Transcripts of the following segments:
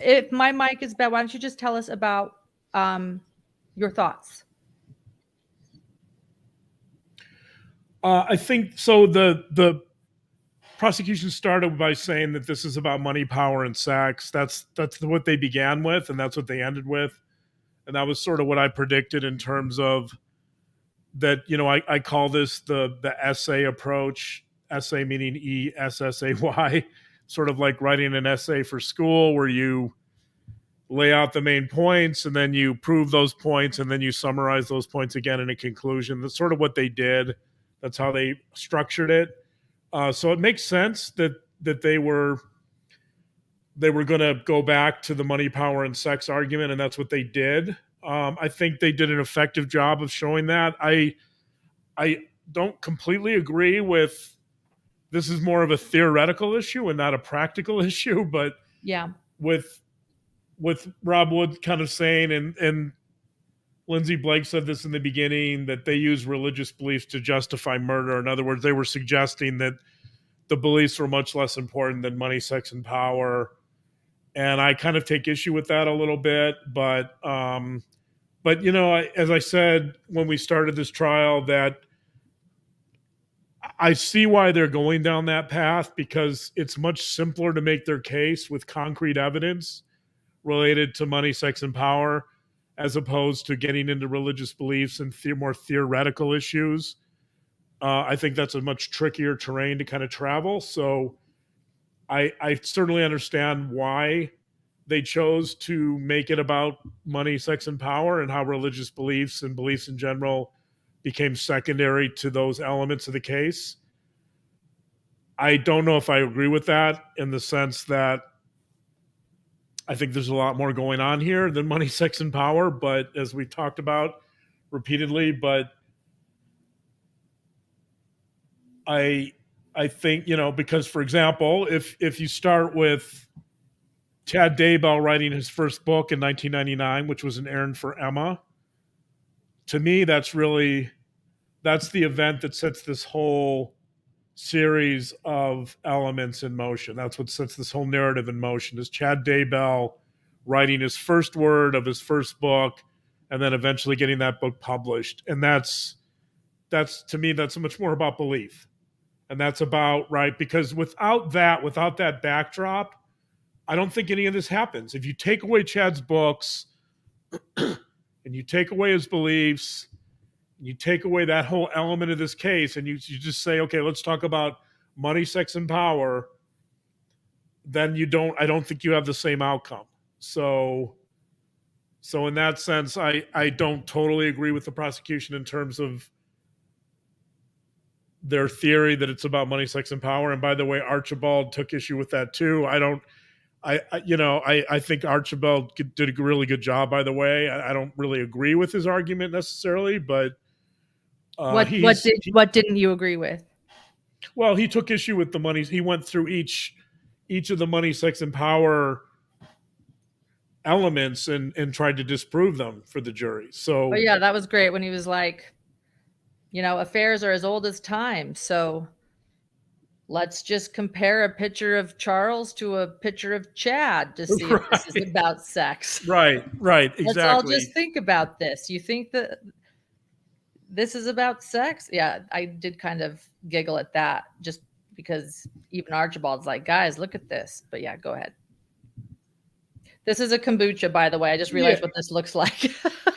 If my mic is bad, why don't you just tell us about your thoughts? I think so. The prosecution started by saying that this is about money, power, and sex. That's what they began with, and that's what they ended with, and that was sort of what I predicted in terms of that. I call this the essay approach. Essay meaning ESSAY, sort of like writing an essay for school, where you lay out the main points and then you prove those points and then you summarize those points again in a conclusion. That's sort of what they did. That's how they structured it. So it makes sense that they were going to go back to the money, power, and sex argument, and that's what they did. I think they did an effective job of showing that. I don't completely agree with this is more of a theoretical issue and not a practical issue, but yeah, with Rob Wood kind of saying, and Lindsay Blake said this in the beginning, that they use religious beliefs to justify murder. In other words, they were suggesting that the beliefs were much less important than money, sex, and power. And I kind of take issue with that a little bit. But as I said when we started this trial, that I see why they're going down that path, because it's much simpler to make their case with concrete evidence related to money, sex, and power, as opposed to getting into religious beliefs and more theoretical issues. I think that's a much trickier terrain to kind of travel. So I certainly understand why they chose to make it about money, sex, and power, and how religious beliefs and beliefs in general became secondary to those elements of the case. I don't know if I agree with that, in the sense that I think there's a lot more going on here than money, sex, and power, but as we've talked about repeatedly, but I think, because, for example, if you start with Chad Daybell writing his first book in 1999, which was An Errand for Emma, to me, that's the event that sets this whole series of elements in motion. That's what sets this whole narrative in motion, is Chad Daybell writing his first word of his first book and then eventually getting that book published. And that's to me, that's much more about belief. And that's about, right, because without that backdrop, I don't think any of this happens. If you take away Chad's books and you take away his beliefs, you take away that whole element of this case, and you just say, okay, let's talk about money, sex, and power, then I don't think you have the same outcome. So in that sense, I don't totally agree with the prosecution in terms of their theory that it's about money, sex, and power. And by the way, Archibald took issue with that too. I think Archibald did a really good job, by the way. I don't really agree with his argument necessarily, but what didn't you agree with? Well, he took issue with the money. He went through each of the money, sex, and power elements and tried to disprove them for the jury. So, yeah, that was great when he was like, affairs are as old as time. So let's just compare a picture of Charles to a picture of Chad to see if this is about sex. Right, exactly. Let's all just think about this. You think that this is about sex? Yeah, I did kind of giggle at that, just because even Archibald's like, guys, look at this. But yeah, go ahead. This is a kombucha, by the way. I just realized what this looks like.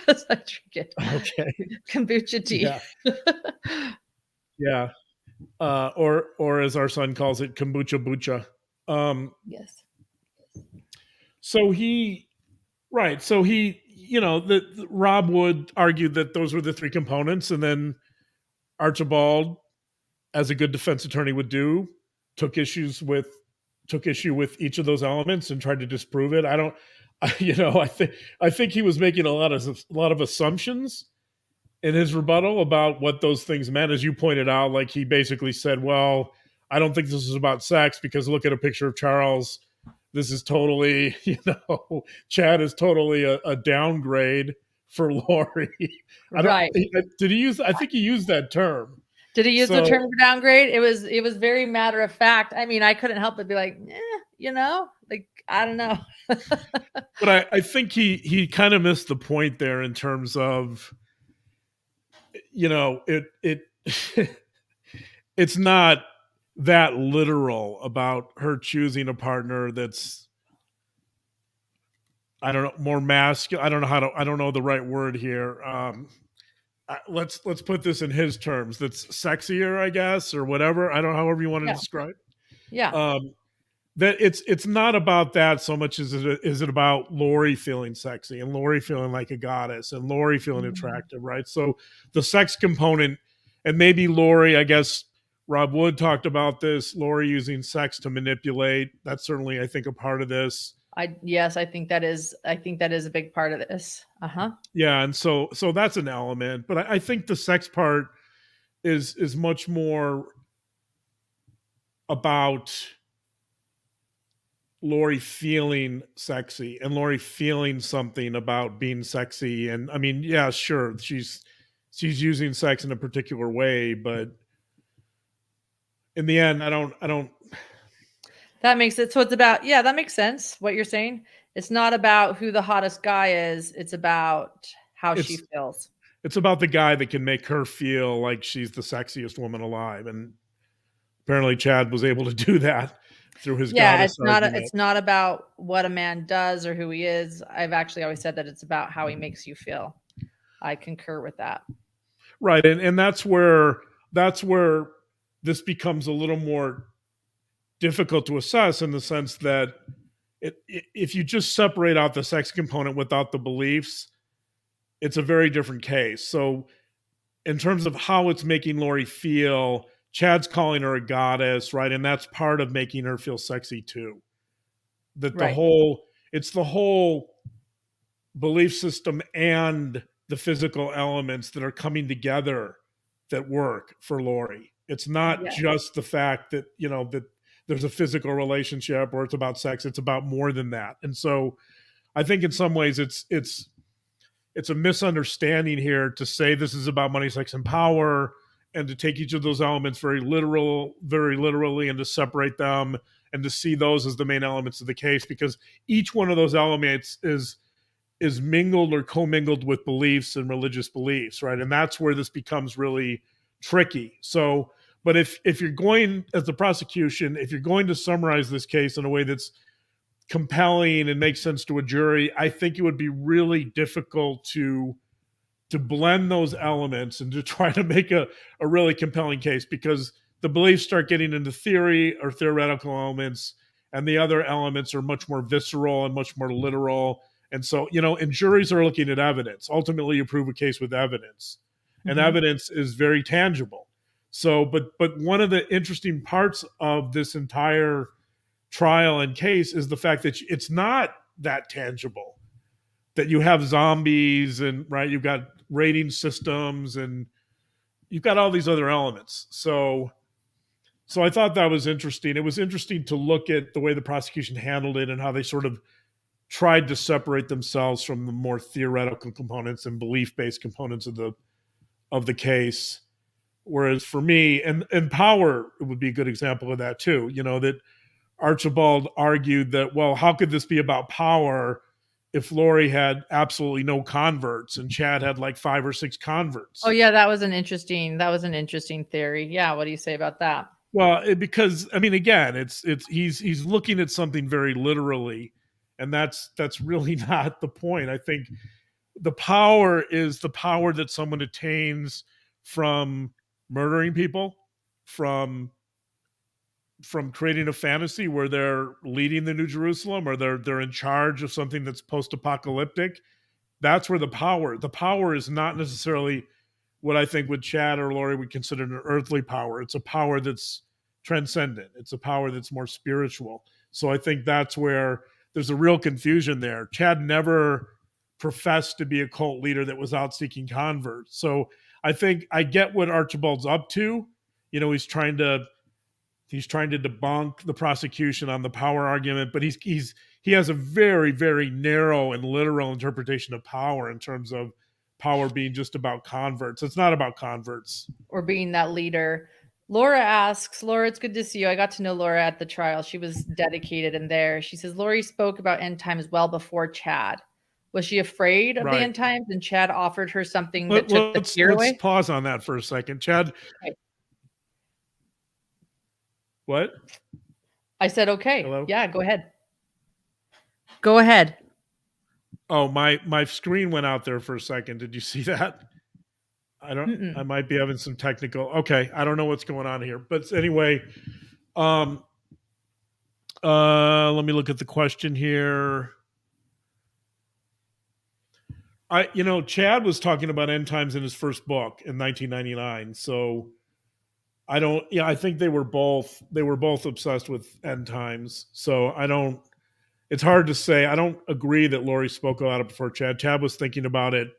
As I drink it. Okay. Kombucha tea. Yeah. Or as our son calls it, kombucha bucha. Yes. So Rob Wood argued that those were the three components, and then Archibald, as a good defense attorney would do, took issue with each of those elements and tried to disprove it. I think he was making a lot of assumptions in his rebuttal about what those things meant. As you pointed out, like, he basically said, well, I don't think this is about sex because look at a picture of Charles. This is totally, Chad is totally a downgrade for Lori. Right. Did he use, I think he used that term. Did he use the term downgrade? It was very matter of fact. I mean, I couldn't help but be like, Like, I don't know. But I think he kind of missed the point there in terms of, it it's not that literal about her choosing a partner that's, I don't know, more masculine. I don't know the right word here. Let's put this in his terms. That's sexier, I guess, or whatever. I don't know, however you want to Yeah. describe. Yeah. That it's not about that so much as it about Lori feeling sexy and Lori feeling like a goddess and Lori feeling attractive, right? So the sex component, and maybe Lori, I guess Rob Wood talked about this, Lori using sex to manipulate. That's certainly, I think, a part of this. Yes, I think that is a big part of this. Yeah, and so that's an element, but I think the sex part is much more about Lori feeling sexy and Lori feeling something about being sexy. And I mean, yeah, sure, she's using sex in a particular way, but in the end, I don't. That makes it so it's about, yeah, that makes sense what you're saying. It's not about who the hottest guy is, it's about how she It's feels. it's about the guy that can make her feel like she's the sexiest woman alive, and apparently Chad was able to do that through his Yeah, goddess argument. it's not about what a man does or who he is. I've actually always said that it's about how he makes you feel. I concur with that. Right, and that's where this becomes a little more difficult to assess in the sense that if you just separate out the sex component without the beliefs, it's a very different case. So, in terms of how it's making Lori feel, Chad's calling her a goddess, right? And that's part of making her feel sexy too. That Right. it's the whole belief system and the physical elements that are coming together that work for Lori. It's not Yeah. just the fact that, that there's a physical relationship or it's about sex. It's about more than that. And so I think in some ways it's a misunderstanding here to say this is about money, sex, and power, and to take each of those elements very literally, and to separate them and to see those as the main elements of the case, because each one of those elements is mingled or commingled with beliefs and religious beliefs, right? And that's where this becomes really tricky. So, but if you're going, as the prosecution, if you're going to summarize this case in a way that's compelling and makes sense to a jury, I think it would be really difficult to blend those elements and to try to make a really compelling case, because the beliefs start getting into theory or theoretical elements, and the other elements are much more visceral and much more literal. And so, and juries are looking at evidence. Ultimately, you prove a case with evidence, and Mhm. evidence is very tangible. So, but one of the interesting parts of this entire trial and case is the fact that it's not that tangible, that you have zombies and, right, you've got rating systems and you've got all these other elements. So I thought that was interesting. It was interesting to look at the way the prosecution handled it and how they sort of tried to separate themselves from the more theoretical components and belief-based components of the case. Whereas for me, and Power would be a good example of that too, that Archibald argued that, well, how could this be about power if Lori had absolutely no converts and Chad had like 5 or 6 Oh converts? yeah, that was an interesting theory. Yeah, what do you say about that? Well, because I mean, again, it's he's looking at something very literally, and that's really not the point. I think the power is the power that someone attains from murdering people, from creating a fantasy where they're leading the New Jerusalem, or they're in charge of something that's post-apocalyptic. That's where the power is not necessarily what I think with Chad or Lori would consider an earthly power. It's a power that's transcendent. It's a power that's more spiritual. So I think that's where there's a real confusion there. Chad never professed to be a cult leader that was out seeking converts. So I think I get what Archibald's up to. He's trying to debunk the prosecution on the power argument, but he has a very, very narrow and literal interpretation of power in terms of power being just about converts. It's not about converts. Or being that leader. Laura asks, Laura, it's good to see you. I got to know Laura at the trial. She was dedicated in there. She says, Lori spoke about end times well before Chad. Was she afraid of the Right. end times and Chad offered her something that took the fear Let's away? pause on that for a second. Chad, Okay. what? I said, okay. Hello? Yeah, go ahead. Go ahead. Oh, my screen went out there for a second. Did you see that? Mm-mm. I might be having some technical. Okay, I don't know what's going on here. But anyway, let me look at the question here. Chad was talking about end times in his first book in 1999. So I think they were both obsessed with end times. So it's hard to say. I don't agree that Lori spoke about it before Chad. Chad was thinking about it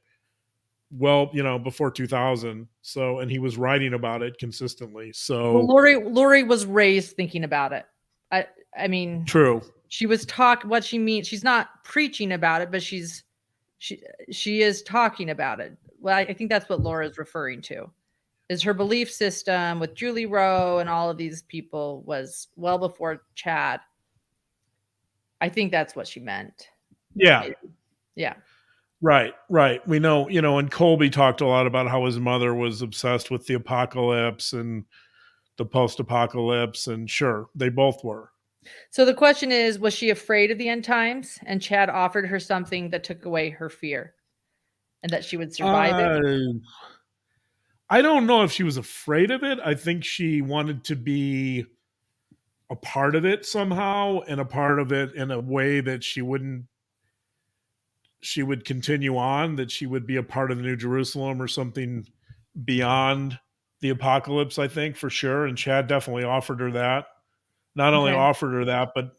before 2000. So, and he was writing about it consistently. So Well, Lori was raised thinking about it. I mean, true. she was what she means. She's not preaching about it, but she is talking about it. Well, I think that's what Laura is referring to. Is her belief system with Julie Rowe and all of these people was well before Chad. I think that's what she meant. Yeah. Yeah. Right. We know, and Colby talked a lot about how his mother was obsessed with the apocalypse and the post-apocalypse, and sure, they both were. So the question is, was she afraid of the end times? And Chad offered her something that took away her fear and that she would survive it? I don't know if she was afraid of it. I think she wanted to be a part of it somehow, and a part of it in a way that she would continue on, that she would be a part of the New Jerusalem or something beyond the apocalypse, I think, for sure. And Chad definitely offered her that. Not only offered her that, but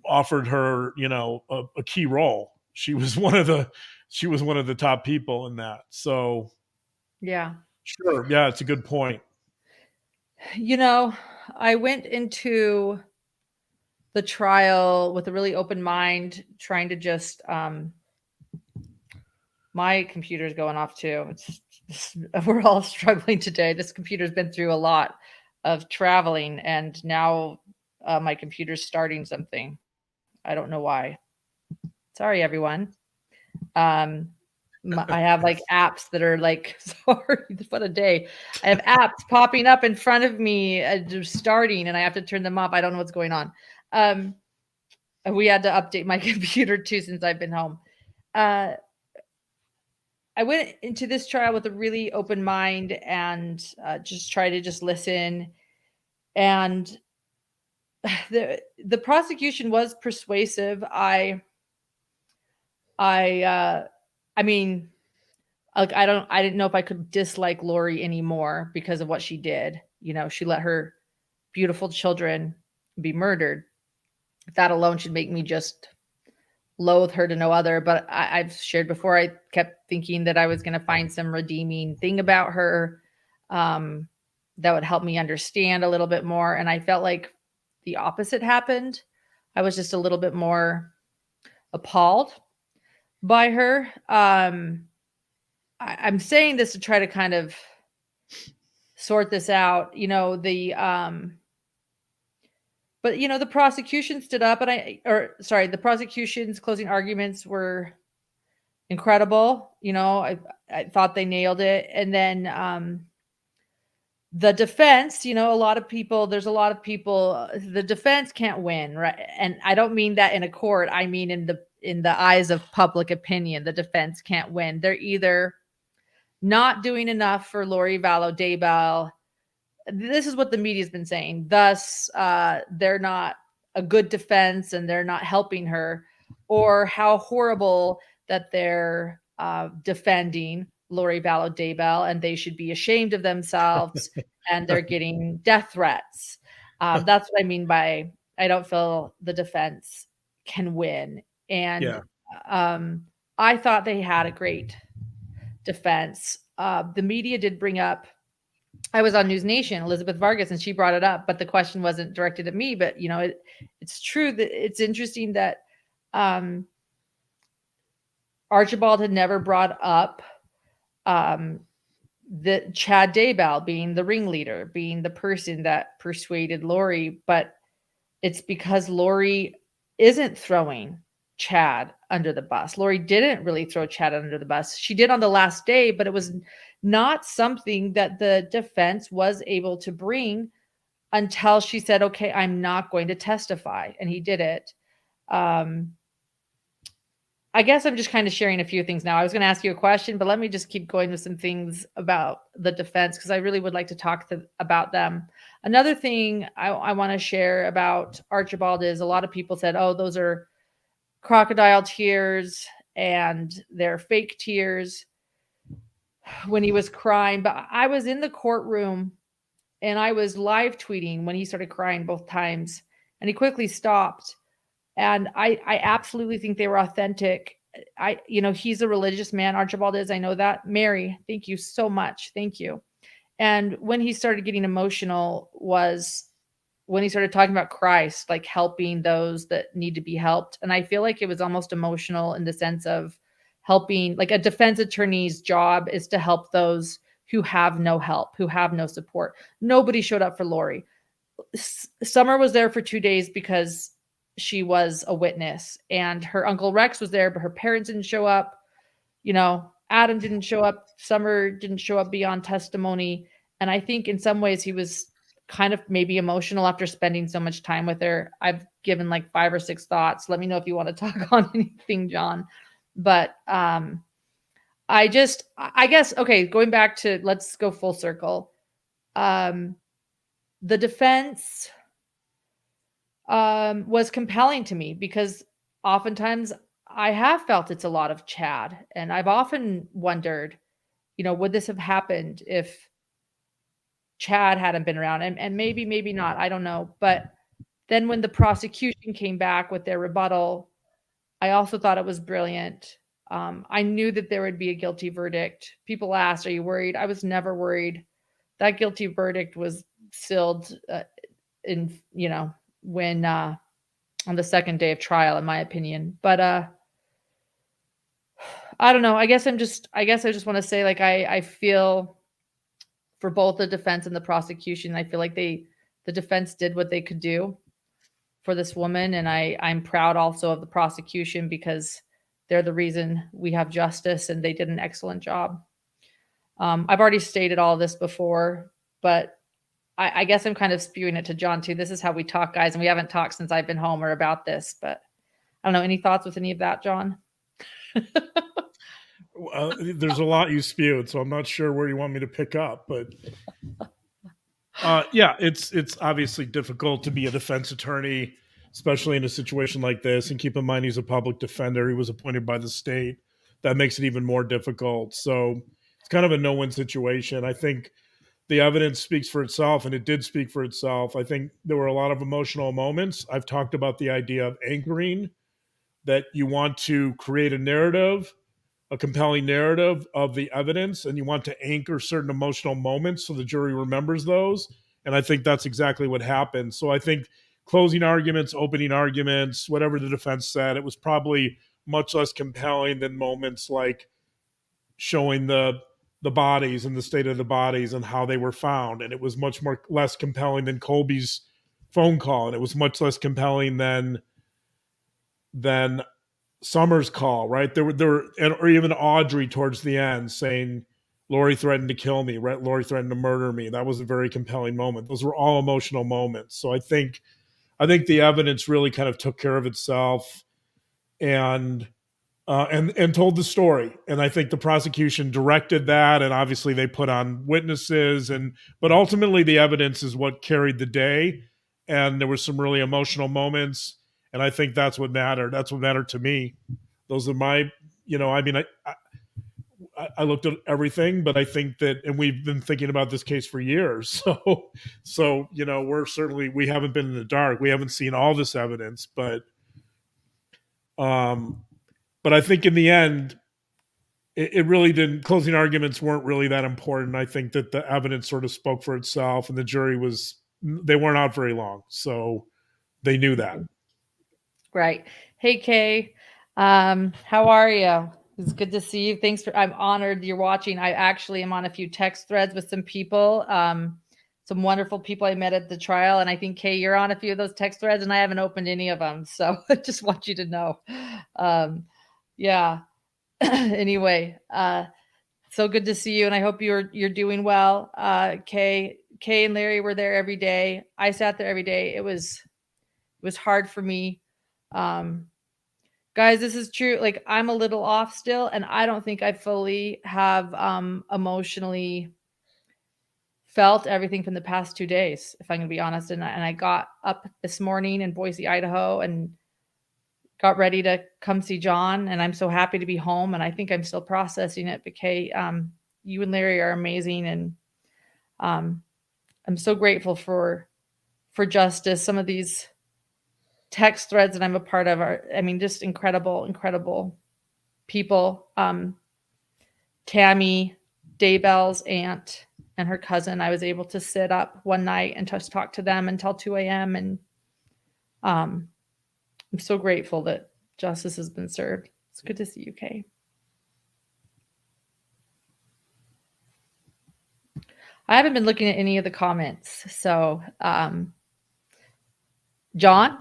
offered her, a key role. She was one of the top people in that. So Yeah. sure. Yeah, it's a good point. I went into the trial with a really open mind, trying to just my computer's going off too. We're all struggling today. This computer's been through a lot of traveling, and now my computer's starting something. I don't know why. Sorry, everyone. I have like apps that are like, sorry, what a day. I have apps popping up in front of me, starting, and I have to turn them off. I don't know what's going on. We had to update my computer too since I've been home. I went into this trial with a really open mind and just try to just listen. And the prosecution was persuasive. I mean, like, I didn't know if I could dislike Lori anymore because of what she did. She let her beautiful children be murdered. That alone should make me just loathe her to no other. But I've shared before, I kept thinking that I was going to find some redeeming thing about her that would help me understand a little bit more. And I felt like the opposite happened. I was just a little bit more appalled by her. I'm saying this to try to kind of sort this out. But the prosecution stood up, and the prosecution's closing arguments were incredible. I thought they nailed it. And then the defense, there's a lot of people, the defense can't win, right? And I don't mean that in a court. I mean in the eyes of public opinion, the defense can't win. They're either not doing enough for Lori Vallow Daybell. This is what the media's been saying. Thus, they're not a good defense and they're not helping her, or how horrible that they're defending Lori Vallow Daybell and they should be ashamed of themselves and they're getting death threats. That's what I mean by I don't feel the defense can win. And I thought they had a great defense. The media did bring up, I was on News Nation, Elizabeth Vargas, and she brought it up, but the question wasn't directed at me. But it's true that it's interesting that Archibald had never brought up the Chad Daybell being the ringleader, being the person that persuaded Lori, but it's because Lori isn't throwing Chad under the bus. Lori didn't really throw Chad under the bus. She did on the last day, but it was not something that the defense was able to bring until she said, okay, I'm not going to testify. And he did it. I guess I'm just kind of sharing a few things now. I was going to ask you a question, but let me just keep going with some things about the defense because I really would like to talk about them. Another thing I want to share about Archibald is a lot of people said, oh, those are crocodile tears and they're fake tears when he was crying. But I was in the courtroom and I was live tweeting when he started crying both times and he quickly stopped. And I absolutely think they were authentic. He's a religious man. Archibald is. I know that. Mary, thank you so much. Thank you. And when he started getting emotional was when he started talking about Christ, like helping those that need to be helped. And I feel like it was almost emotional in the sense of helping, like a defense attorney's job is to help those who have no help, who have no support. Nobody showed up for Lori. Summer was there for 2 days because she was a witness and her uncle Rex was there, but her parents didn't show up. Adam didn't show up. Summer didn't show up beyond testimony. And I think in some ways he was kind of maybe emotional after spending so much time with her. I've given like 5 or 6 thoughts. Let me know if you want to talk on anything, John. But I guess, okay, going back to, let's go full circle. The defense was compelling to me because oftentimes I have felt it's a lot of Chad. And I've often wondered, would this have happened if Chad hadn't been around? And maybe not. I don't know. But then when the prosecution came back with their rebuttal, I also thought it was brilliant. I knew that there would be a guilty verdict. People asked, are you worried? I was never worried. That guilty verdict was sealed when on the second day of trial, in my opinion. But I don't know. I guess I just want to say, like, I feel for both the defense and the prosecution, I feel like the defense did what they could do for this woman. And I'm proud also of the prosecution because they're the reason we have justice and they did an excellent job. I've already stated all this before, but I guess I'm kind of spewing it to John too. This is how we talk, guys. And we haven't talked since I've been home or about this, but I don't know. Any thoughts with any of that, John? There's a lot you spewed, so I'm not sure where you want me to pick up, but yeah, it's obviously difficult to be a defense attorney, especially in a situation like this. And keep in mind, he's a public defender. He was appointed by the state. That makes it even more difficult. So it's kind of a no-win situation. I think the evidence speaks for itself, and it did speak for itself. I think there were a lot of emotional moments. I've talked about the idea of anchoring, that you want to create a narrative, a compelling narrative of the evidence, and you want to anchor certain emotional moments so the jury remembers those. And I think that's exactly what happened. So I think closing arguments, opening arguments, whatever the defense said, it was probably much less compelling than moments like showing the bodies and the state of the bodies and how they were found. And it was much more less compelling than Colby's phone call. And it was much less compelling than Summer's call, right? There were, or even Audrey towards the end saying, Lori threatened to kill me, right? Lori threatened to murder me. That was a very compelling moment. Those were all emotional moments. So I think the evidence really kind of took care of itself and told the story. And I think the prosecution directed that, and obviously they put on witnesses, but ultimately the evidence is what carried the day. And there were some really emotional moments, and I think that's what mattered. That's what mattered to me. Those are my, I looked at everything, but I think that, and we've been thinking about this case for years. So we haven't been in the dark. We haven't seen all this evidence, but I think in the end, it really didn't. Closing arguments weren't really that important. I think that the evidence sort of spoke for itself, and the jury they weren't out very long, so they knew that. Right. Hey, Kay. How are you? It's good to see you. Thanks for, I'm honored you're watching. I actually am on a few text threads with some people, some wonderful people I met at the trial. And I think, Kay, you're on a few of those text threads and I haven't opened any of them. So I just want you to know. Yeah. Anyway, so good to see you. And I hope you're doing well. Kay and Larry were there every day. I sat there every day. It was hard for me. Guys, this is true. Like, I'm a little off still, and I don't think I fully have emotionally felt everything from the past 2 days, if I'm going to be honest. And I got up this morning in Boise, Idaho, and got ready to come see John. And I'm so happy to be home. And I think I'm still processing it. But Kay, you and Larry are amazing, and I'm so grateful for justice. Some of these text threads that I'm a part of are, I mean, just incredible people. Tammy, Daybell's aunt and her cousin, I was able to sit up one night and just talk to them until 2 a.m. And I'm so grateful that justice has been served. It's good to see you, Kay. I haven't been looking at any of the comments. So, John,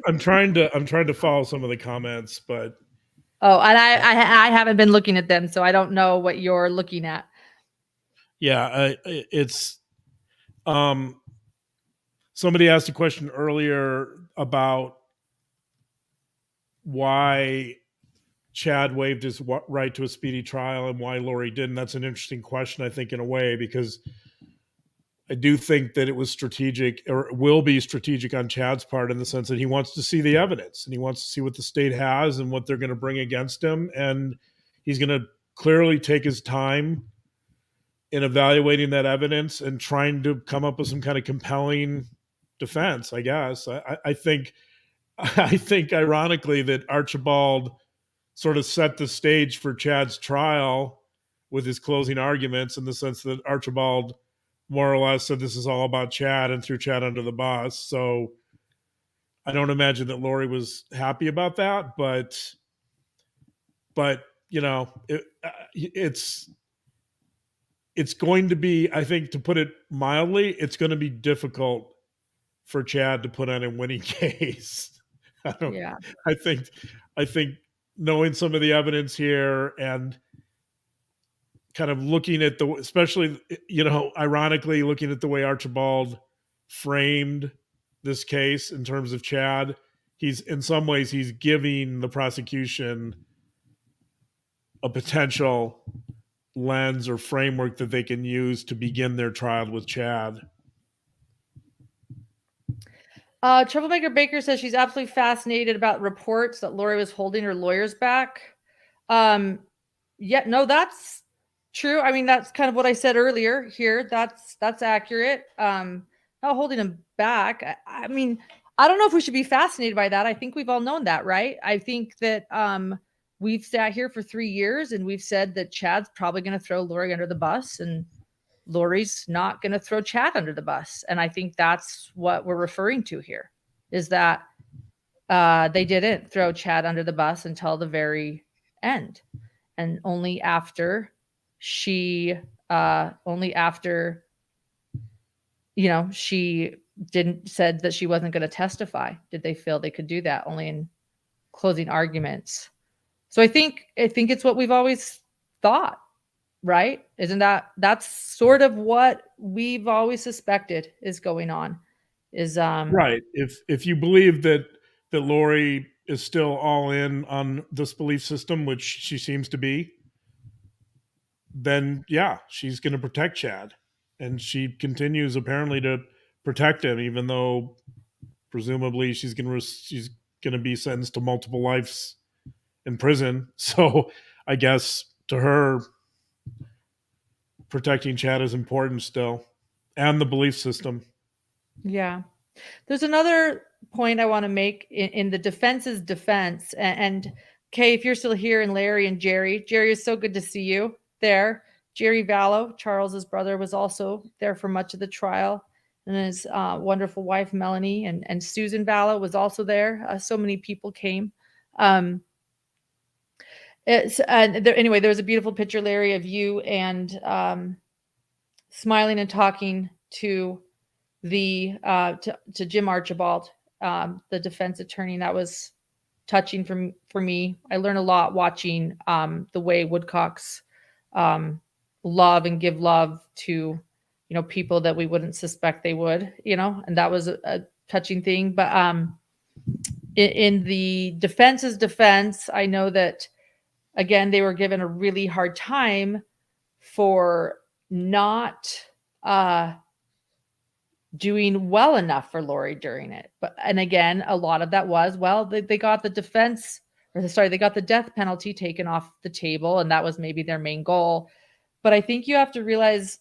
I'm trying to follow some of the comments, but and I haven't been looking at them, so I don't know what you're looking at. Yeah, it's somebody asked a question earlier about why Chad waived his right to a speedy trial and why Lori didn't. That's an interesting question, I think, in a way, because I do think that it was strategic, or will be strategic on Chad's part, in the sense that he wants to see the evidence and he wants to see what the state has and what they're going to bring against him. And he's going to clearly take his time in evaluating that evidence and trying to come up with some kind of compelling defense, I guess. I think ironically that Archibald sort of set the stage for Chad's trial with his closing arguments, in the sense that Archibald more or less said this is all about Chad and threw Chad under the bus. So I don't imagine that Lori was happy about that, but you know, it's going to be, I think, to put it mildly, it's going to be difficult for Chad to put on a winning case. I think knowing some of the evidence here and kind of looking at especially, ironically, looking at the way Archibald framed this case in terms of Chad, in some ways, he's giving the prosecution a potential lens or framework that they can use to begin their trial with Chad. Troublemaker Baker says she's absolutely fascinated about reports that Lori was holding her lawyers back. Yeah, no, that's true. I mean, that's kind of what I said earlier here. That's accurate. Not holding them back. I mean, I don't know if we should be fascinated by that. I think we've all known that, right? I think that we've sat here for 3 years and we've said that Chad's probably going to throw Lori under the bus, and Lori's not going to throw Chad under the bus. And I think that's what we're referring to here, is that they didn't throw Chad under the bus until the very end. And only after she said that she wasn't going to testify did they feel they could do that, only in closing arguments. So I think it's what we've always thought, right? Isn't that's sort of what we've always suspected is going on, is right. If you believe that Lori is still all in on this belief system, which she seems to be, then yeah, she's going to protect Chad, and she continues apparently to protect him, even though presumably she's going to be sentenced to multiple lives in prison. So I guess to her, protecting Chad is important still, and the belief system. Yeah. There's another point I want to make in the defense's defense. And Kay, if you're still here, and Larry and Jerry, is so good to see you there. Jerry VALLOW, Charles's brother, was also there for much of the trial, and his wonderful wife, Melanie, and Susan VALLOW was also there. So many people came. Anyway, there was a beautiful picture, Larry, of you and smiling and talking to the to Jim Archibald, the defense attorney. That was touching for me. I learned a lot watching the way Woodcocks love and give love to people that we wouldn't suspect they would, and that was a touching thing. But in the defense's defense, I know that again they were given a really hard time for not doing well enough for Lori during it. And again, a lot of that was, well, they got the they got the death penalty taken off the table, and that was maybe their main goal. But I think you have to realize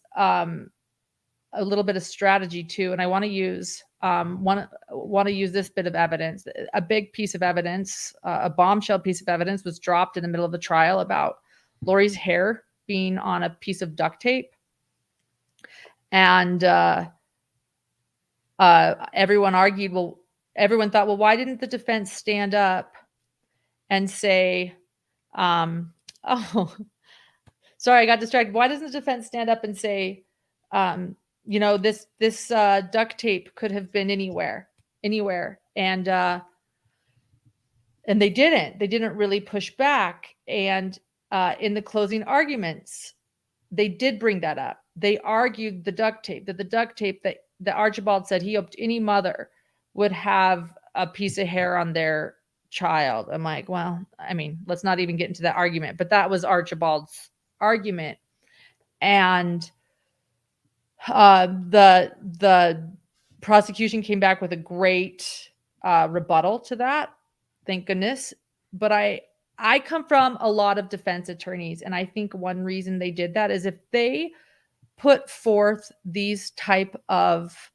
a little bit of strategy too. And I want to use this bit of evidence. A big piece of evidence, a bombshell piece of evidence, was dropped in the middle of the trial about Lori's hair being on a piece of duct tape, and everyone argued. Well, everyone thought, well, why didn't the defense stand up and say, oh, sorry, I got distracted. Why doesn't the defense stand up and say, this duct tape could have been anywhere, and they didn't. They didn't really push back. And in the closing arguments, they did bring that up. They argued the duct tape that Archibald said he hoped any mother would have a piece of hair on their child. I'm like, well, I mean, let's not even get into that argument, but that was Archibald's argument. And the prosecution came back with a great rebuttal to that. Thank goodness. But I come from a lot of defense attorneys, and I think one reason they did that is if they put forth these type of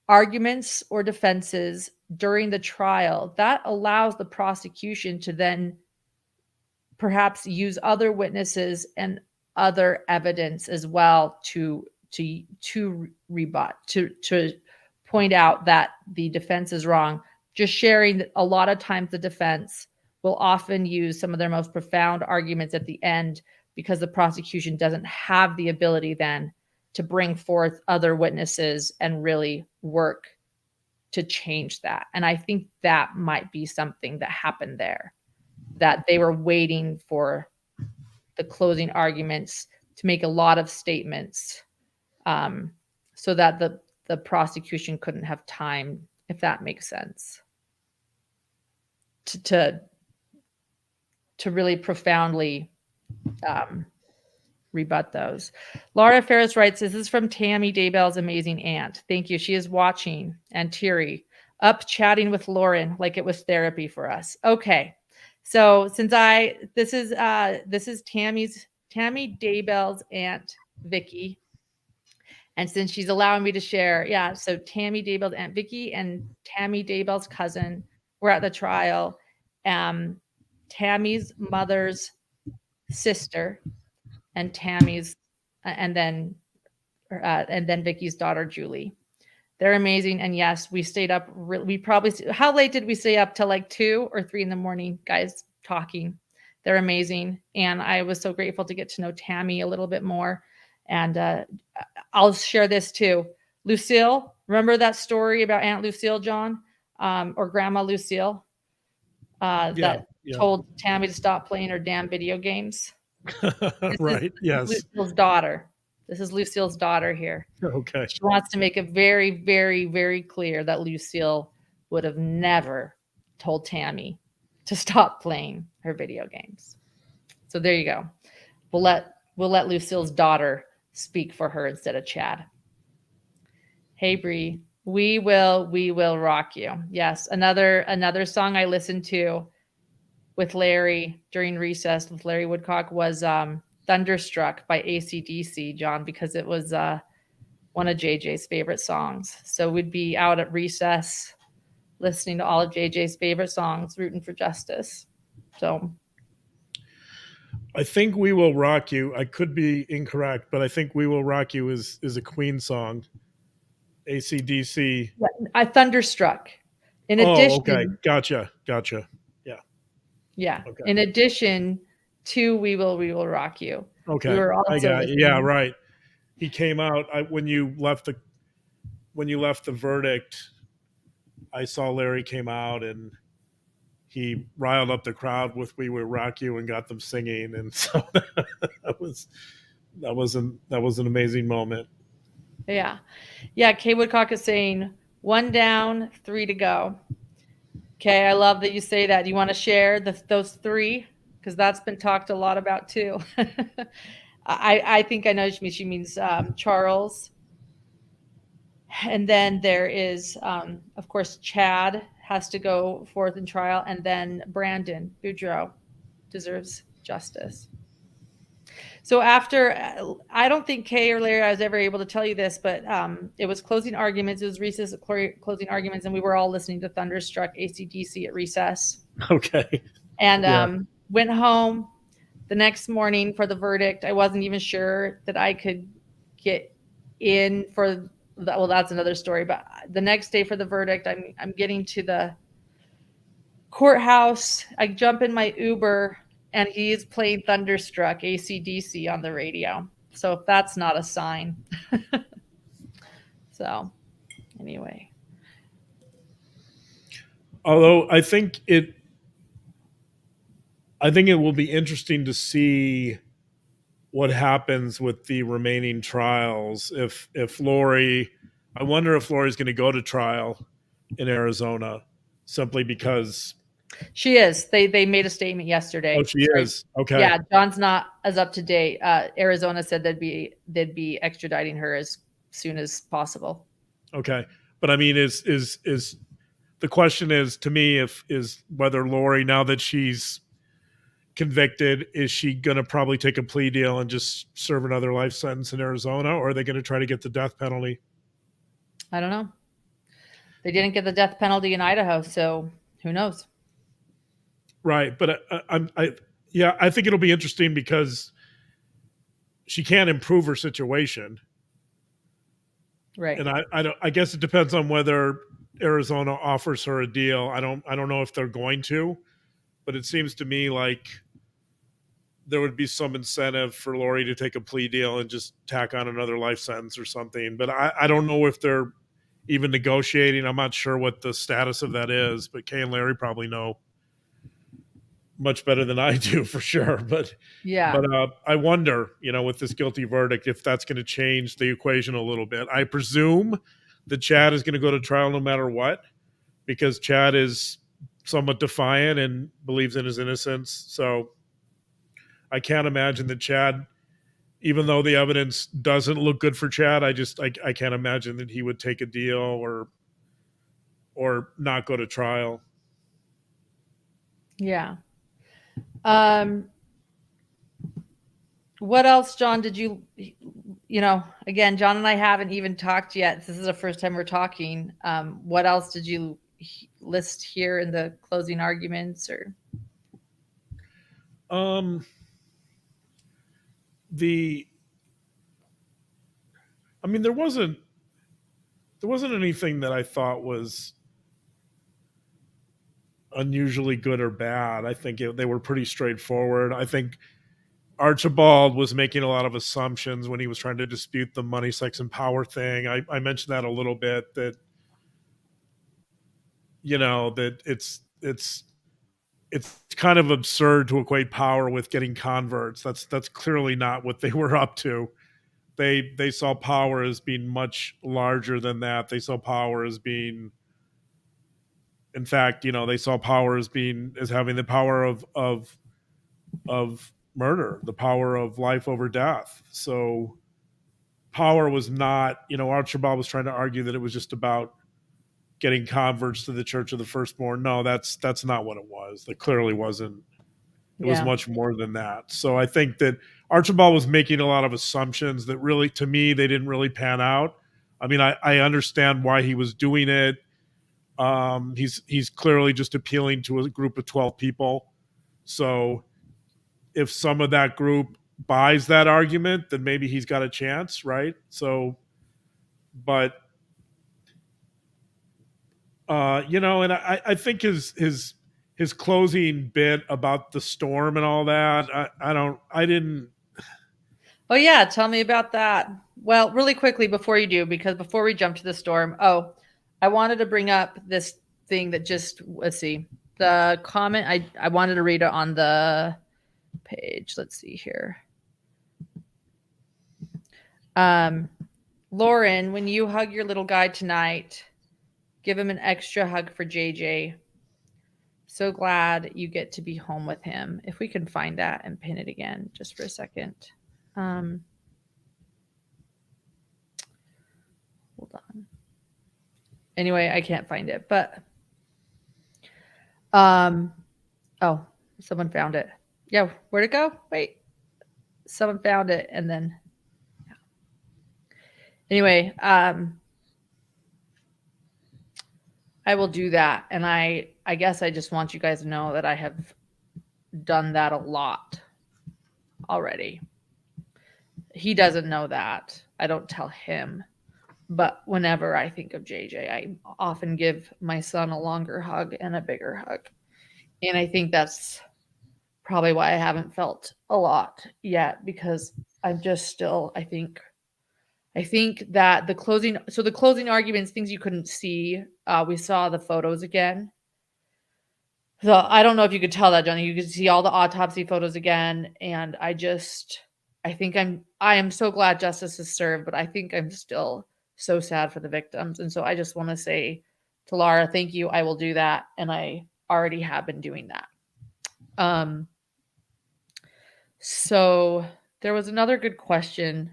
arguments or defenses during the trial, that allows the prosecution to then perhaps use other witnesses and other evidence as well to rebut, to point out that the defense is wrong. Just sharing that a lot of times the defense will often use some of their most profound arguments at the end, because the prosecution doesn't have the ability then to bring forth other witnesses and really work to change that. And I think that might be something that happened there, that they were waiting for the closing arguments to make a lot of statements so that the prosecution couldn't have time, if that makes sense, to really profoundly rebut those. Laura Ferris writes, this is from Tammy Daybell's amazing aunt. Thank you. She is watching and teary, up chatting with Lauren like it was therapy for us. Okay. So since this is Tammy Daybell's aunt, Vicky. And since she's allowing me to share, so Tammy Daybell's aunt, Vicky, and Tammy Daybell's cousin were at the trial. Tammy's mother's sister and Tammy's and then Vicky's daughter Julie. They're amazing. And yes, we stayed up. How late did we stay up? Till like 2 or 3 in the morning, guys, talking. They're amazing. And I was so grateful to get to know Tammy a little bit more. And I'll share this too. Lucille, remember that story about Aunt Lucille, John, or Grandma Lucille? That told Tammy to stop playing her damn video games. Right. Yes. Lucille's daughter. This is Lucille's daughter here. Okay. She wants to make it very, very, very clear that Lucille would have never told Tammy to stop playing her video games. So there you go. We'll let Lucille's daughter speak for her instead of Chad. Hey Bree, we will rock you. Yes, another song I listened to with Larry during recess with Larry Woodcock was Thunderstruck by AC/DC, John, because it was one of JJ's favorite songs. So we'd be out at recess listening to all of JJ's favorite songs, rooting for justice. So I think We Will Rock You. I could be incorrect, but I think We Will Rock You is a Queen song. AC/DC. I Thunderstruck. In addition, okay. Gotcha. Yeah. Yeah. Okay. In addition to We Will Rock You. We Okay. were I also got you. Yeah, listening. right. He came out when you left the verdict. I saw Larry came out and he riled up the crowd with "We Will Rock You" and got them singing, and so that was an amazing moment. Yeah. Yeah. Kay Woodcock is saying 1 down, 3 to go. Okay. I love that you say that. Do you want to share those 3? Because that's been talked a lot about too. I think I know she means Charles. And then there is, of course, Chad has to go forth in trial. And then Brandon Boudreaux deserves justice. So after, I don't think Kay or Larry, I was ever able to tell you this, but it was closing arguments. It was recess closing arguments, and we were all listening to Thunderstruck AC/DC at recess. Okay. And Yeah. went home the next morning for the verdict. I wasn't even sure that I could get in for well, that's another story. But the next day for the verdict, I'm getting to the courthouse. I jump in my Uber and he's playing Thunderstruck AC/DC on the radio. So if that's not a sign. So anyway. Although I think it will be interesting to see what happens with the remaining trials. If Lori, I wonder if Lori's going to go to trial in Arizona simply because. She is. They made a statement yesterday. Oh, she is. Okay. Yeah, John's not as up to date. Arizona said they'd be extraditing her as soon as possible. Okay, but I mean, is the question is to me if is whether Lori, now that she's convicted, is she going to probably take a plea deal and just serve another life sentence in Arizona, or are they going to try to get the death penalty? I don't know. They didn't get the death penalty in Idaho, so who knows? Right, but I think it'll be interesting because she can't improve her situation, Right. and I guess it depends on whether Arizona offers her a deal. I don't know if they're going to, but it seems to me like there would be some incentive for Lori to take a plea deal and just tack on another life sentence or something. But I don't know if they're even negotiating. I'm not sure what the status of that is, but Kay and Larry probably know much better than I do for sure. But yeah, I wonder, with this guilty verdict, if that's going to change the equation a little bit. I presume that Chad is going to go to trial no matter what, because Chad is somewhat defiant and believes in his innocence. So I can't imagine that Chad, even though the evidence doesn't look good for Chad, I can't imagine that he would take a deal or not go to trial. Yeah. What else, John, did you again, John and I haven't even talked yet. This is the first time we're talking. What else did you list here in the closing arguments or? There wasn't anything that I thought was unusually good or bad. I think they were pretty straightforward. I think Archibald was making a lot of assumptions when he was trying to dispute the money, sex, and power thing. I mentioned that a little bit, that that it's kind of absurd to equate power with getting converts. That's clearly not what they were up to. They saw power as being much larger than that. They saw power as being, in fact, they saw power as having the power of murder, the power of life over death. So power was not, Archibald was trying to argue that it was just about getting converts to the Church of the Firstborn. No, that's not what it was. That clearly wasn't. It was much more than that. So I think that Archibald was making a lot of assumptions that really, to me, they didn't really pan out. I mean, I understand why he was doing it. He's clearly just appealing to a group of 12 people. So if some of that group buys that argument, then maybe he's got a chance, right? So, but and I think his his closing bit about the storm and all that. I didn't. Oh yeah, tell me about that. Well, really quickly before you do, because before we jump to the storm, I wanted to bring up this thing that just, let's see, the comment. I wanted to read it on the page. Let's see here. Lauren, when you hug your little guy tonight, give him an extra hug for JJ. So glad you get to be home with him. If we can find that and pin it again just for a second. Hold on. Anyway, I can't find it, but oh, someone found it. Yeah, where'd it go? Wait. Someone found it and then yeah. Anyway, I will do that. And I guess I just want you guys to know that I have done that a lot already. He doesn't know that. I don't tell him. But whenever I think of JJ, I often give my son a longer hug and a bigger hug. And I think that's probably why I haven't felt a lot yet, because I'm just still, I think that the closing arguments, things you couldn't see, we saw the photos again. So I don't know if you could tell that, Johnny. You could see all the autopsy photos again. And I am so glad justice is served, but I think I'm still so sad for the victims. And so I just want to say to Laura, thank you. I will do that. And I already have been doing that. So there was another good question.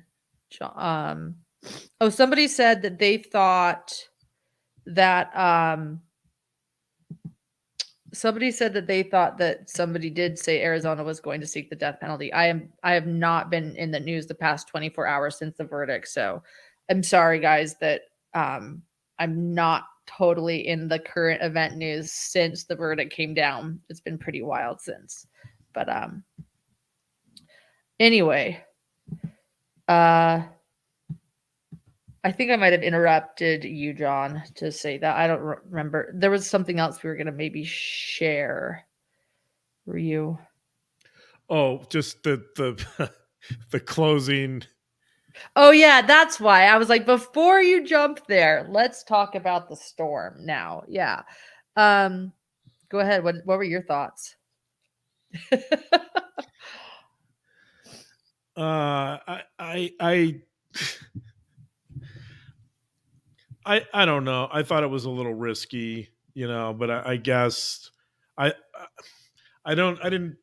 Somebody said that they thought that somebody did say Arizona was going to seek the death penalty. I have not been in the news the past 24 hours since the verdict. So I'm sorry, guys, that I'm not totally in the current event news since the verdict came down. It's been pretty wild since. But anyway, I think I might have interrupted you, John, to say that. I don't remember. There was something else we were going to maybe share. Were you? Oh, just the the closing. Oh yeah, that's why. I was like, before you jump there, let's talk about the storm now. Yeah. Go ahead. What were your thoughts? I don't know. I thought it was a little risky, but I guess I didn't.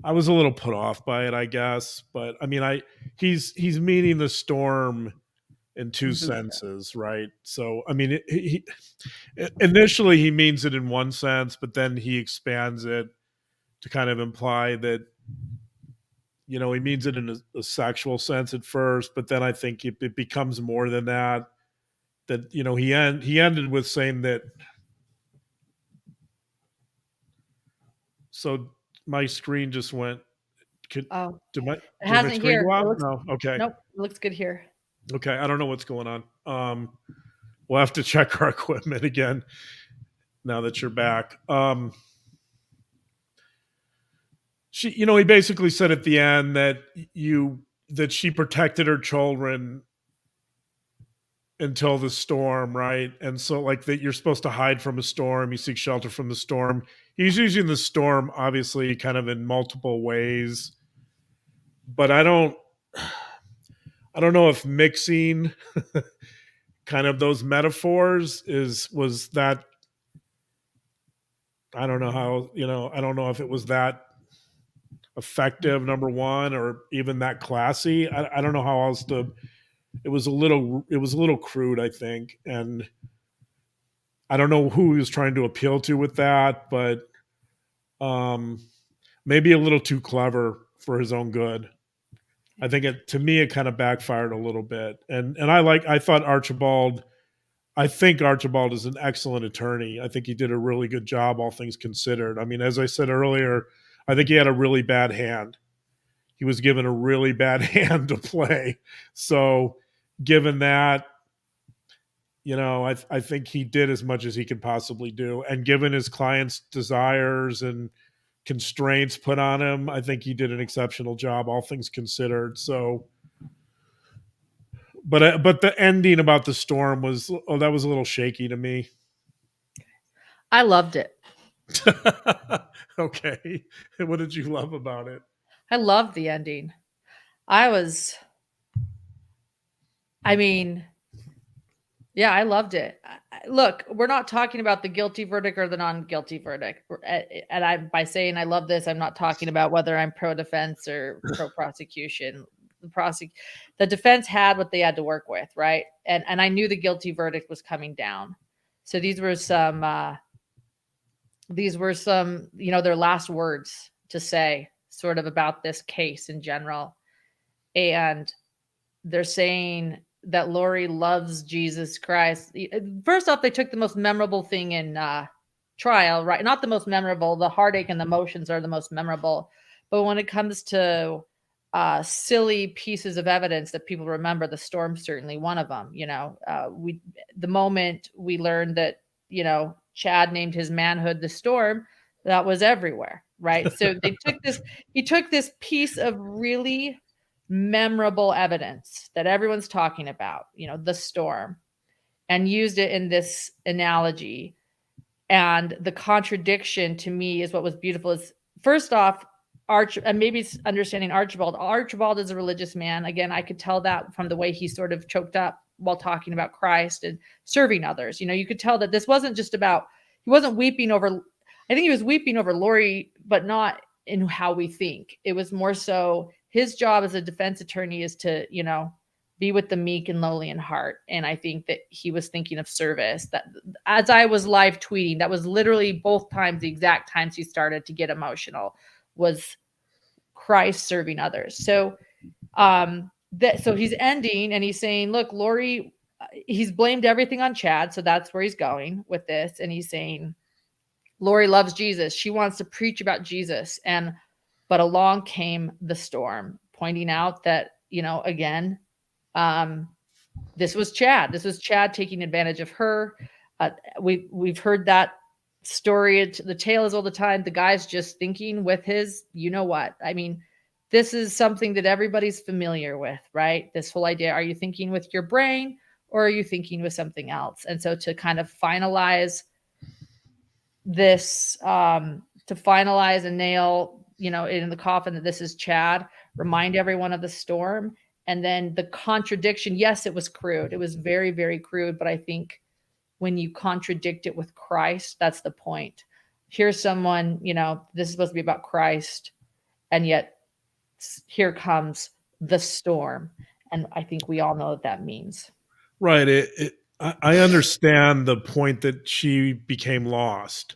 I was a little put off by it, I guess, but I mean, he's meaning the storm in two senses, right? So I mean, he initially he means it in one sense, but then he expands it to kind of imply that he means it in a sexual sense at first, but then I think it becomes more than that. That he ended with saying that. So my screen just went. Did my screen here. go out? No. Okay. Nope. It looks good here. Okay. I don't know what's going on. We'll have to check our equipment again now that you're back. He basically said at the end that she protected her children until the storm, right? And so like that you're supposed to hide from a storm, you seek shelter from the storm. He's using the storm obviously kind of in multiple ways. But I don't know if mixing kind of those metaphors was that. I don't know how, I don't know if it was that effective, number one, or even that classy. I don't know how else to. It was a little crude, I think, and I don't know who he was trying to appeal to with that, but maybe a little too clever for his own good. I think to me it kind of backfired a little bit, and I thought Archibald. I think Archibald is an excellent attorney. I think he did a really good job, all things considered. I mean, as I said earlier, I think he had a really bad hand. He was given a really bad hand to play. So, given that, I think he did as much as he could possibly do, and given his client's desires and constraints put on him, I think he did an exceptional job, all things considered. So, but the ending about the storm that was a little shaky to me. I loved it. Okay, what did you love about it? I loved the ending. I mean, yeah, I loved it. Look, we're not talking about the guilty verdict or the non-guilty verdict. And I, by saying I love this, I'm not talking about whether I'm pro defense or pro prosecution. The defense had what they had to work with, right? And I knew the guilty verdict was coming down. So these were some their last words to say sort of about this case in general. And they're saying that Lori loves Jesus Christ. First off, they took the most memorable thing in trial, right? Not the most memorable. The heartache and the emotions are the most memorable. But when it comes to silly pieces of evidence that people remember, the storm's certainly one of them. The moment we learned that, Chad named his manhood the storm, that was everywhere, right? So he took this piece of really memorable evidence that everyone's talking about, the storm, and used it in this analogy. And the contradiction to me is what was beautiful is, first off, and maybe it's understanding Archibald. Archibald is a religious man. Again, I could tell that from the way he sort of choked up while talking about Christ and serving others. You could tell that this wasn't just about, he wasn't weeping over, I think he was weeping over Lori, but not in how we think. It was more so his job as a defense attorney is to, be with the meek and lowly in heart. And I think that he was thinking of service. That, as I was live tweeting, that was literally both times, the exact times he started to get emotional, was Christ serving others. So so he's ending and he's saying, look, Lori, he's blamed everything on Chad. So that's where he's going with this. And he's saying, Lori loves Jesus. She wants to preach about Jesus. But along came the storm, pointing out that, again, this was Chad. This was Chad taking advantage of her. We've heard that story. The tale is all the time. The guy's just thinking with his, what? I mean, this is something that everybody's familiar with, right? This whole idea, are you thinking with your brain or are you thinking with something else? And so to kind of finalize this, to finalize and nail, in the coffin that this is Chad, remind everyone of the storm. And then the contradiction, yes, it was crude. It was very, very crude. But I think when you contradict it with Christ, that's the point. Here's someone, this is supposed to be about Christ, and yet here comes the storm. And I think we all know what that means. Right. I understand the point that she became lost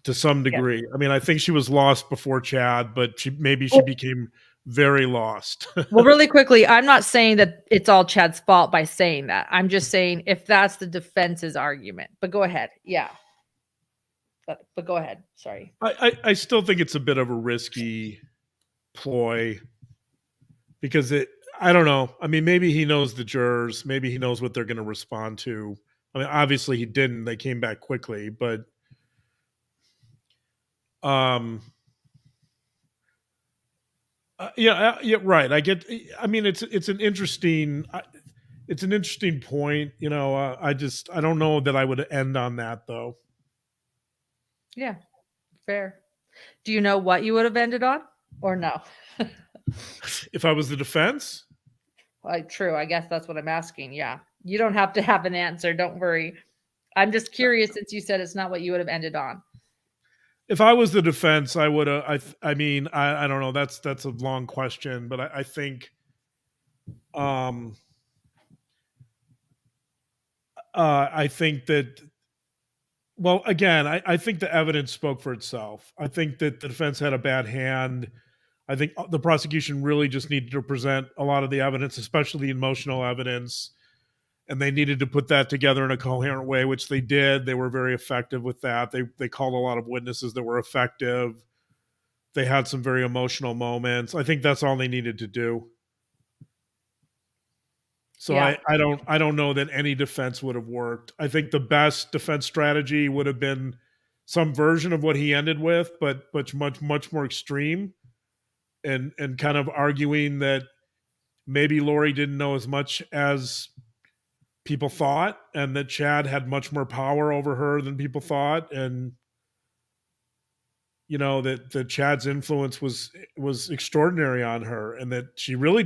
to some degree. Yeah. I mean, I think she was lost before Chad, but she became very lost. Well, really quickly, I'm not saying that it's all Chad's fault by saying that. I'm just saying if that's the defense's argument. But go ahead. Yeah. But go ahead. Sorry. I still think it's a bit of a risky ploy because I don't know. I mean, maybe he knows the jurors. Maybe he knows what they're going to respond to. I mean, obviously he didn't. They came back quickly, but yeah, right. I mean, it's an interesting point. I don't know that I would end on that though. Yeah, fair. Do you know what you would have ended on, or no? If I was the defense? True. I guess that's what I'm asking. Yeah. You don't have to have an answer. Don't worry. I'm just curious since you said it's not what you would have ended on. If I was the defense, I would have. I mean, I don't know. That's a long question, but I think, I think that. Well, again, I think the evidence spoke for itself. I think that the defense had a bad hand. I think the prosecution really just needed to present a lot of the evidence, especially the emotional evidence, and they needed to put that together in a coherent way, which they did. They were very effective with that. They called a lot of witnesses that were effective. They had some very emotional moments. I think that's all they needed to do. So Yeah. I don't know that any defense would have worked. I think the best defense strategy would have been some version of what he ended with, but much more extreme, and kind of arguing that maybe Lori didn't know as much as people thought, and that Chad had much more power over her than people thought, and that Chad's influence was extraordinary on her, and that she really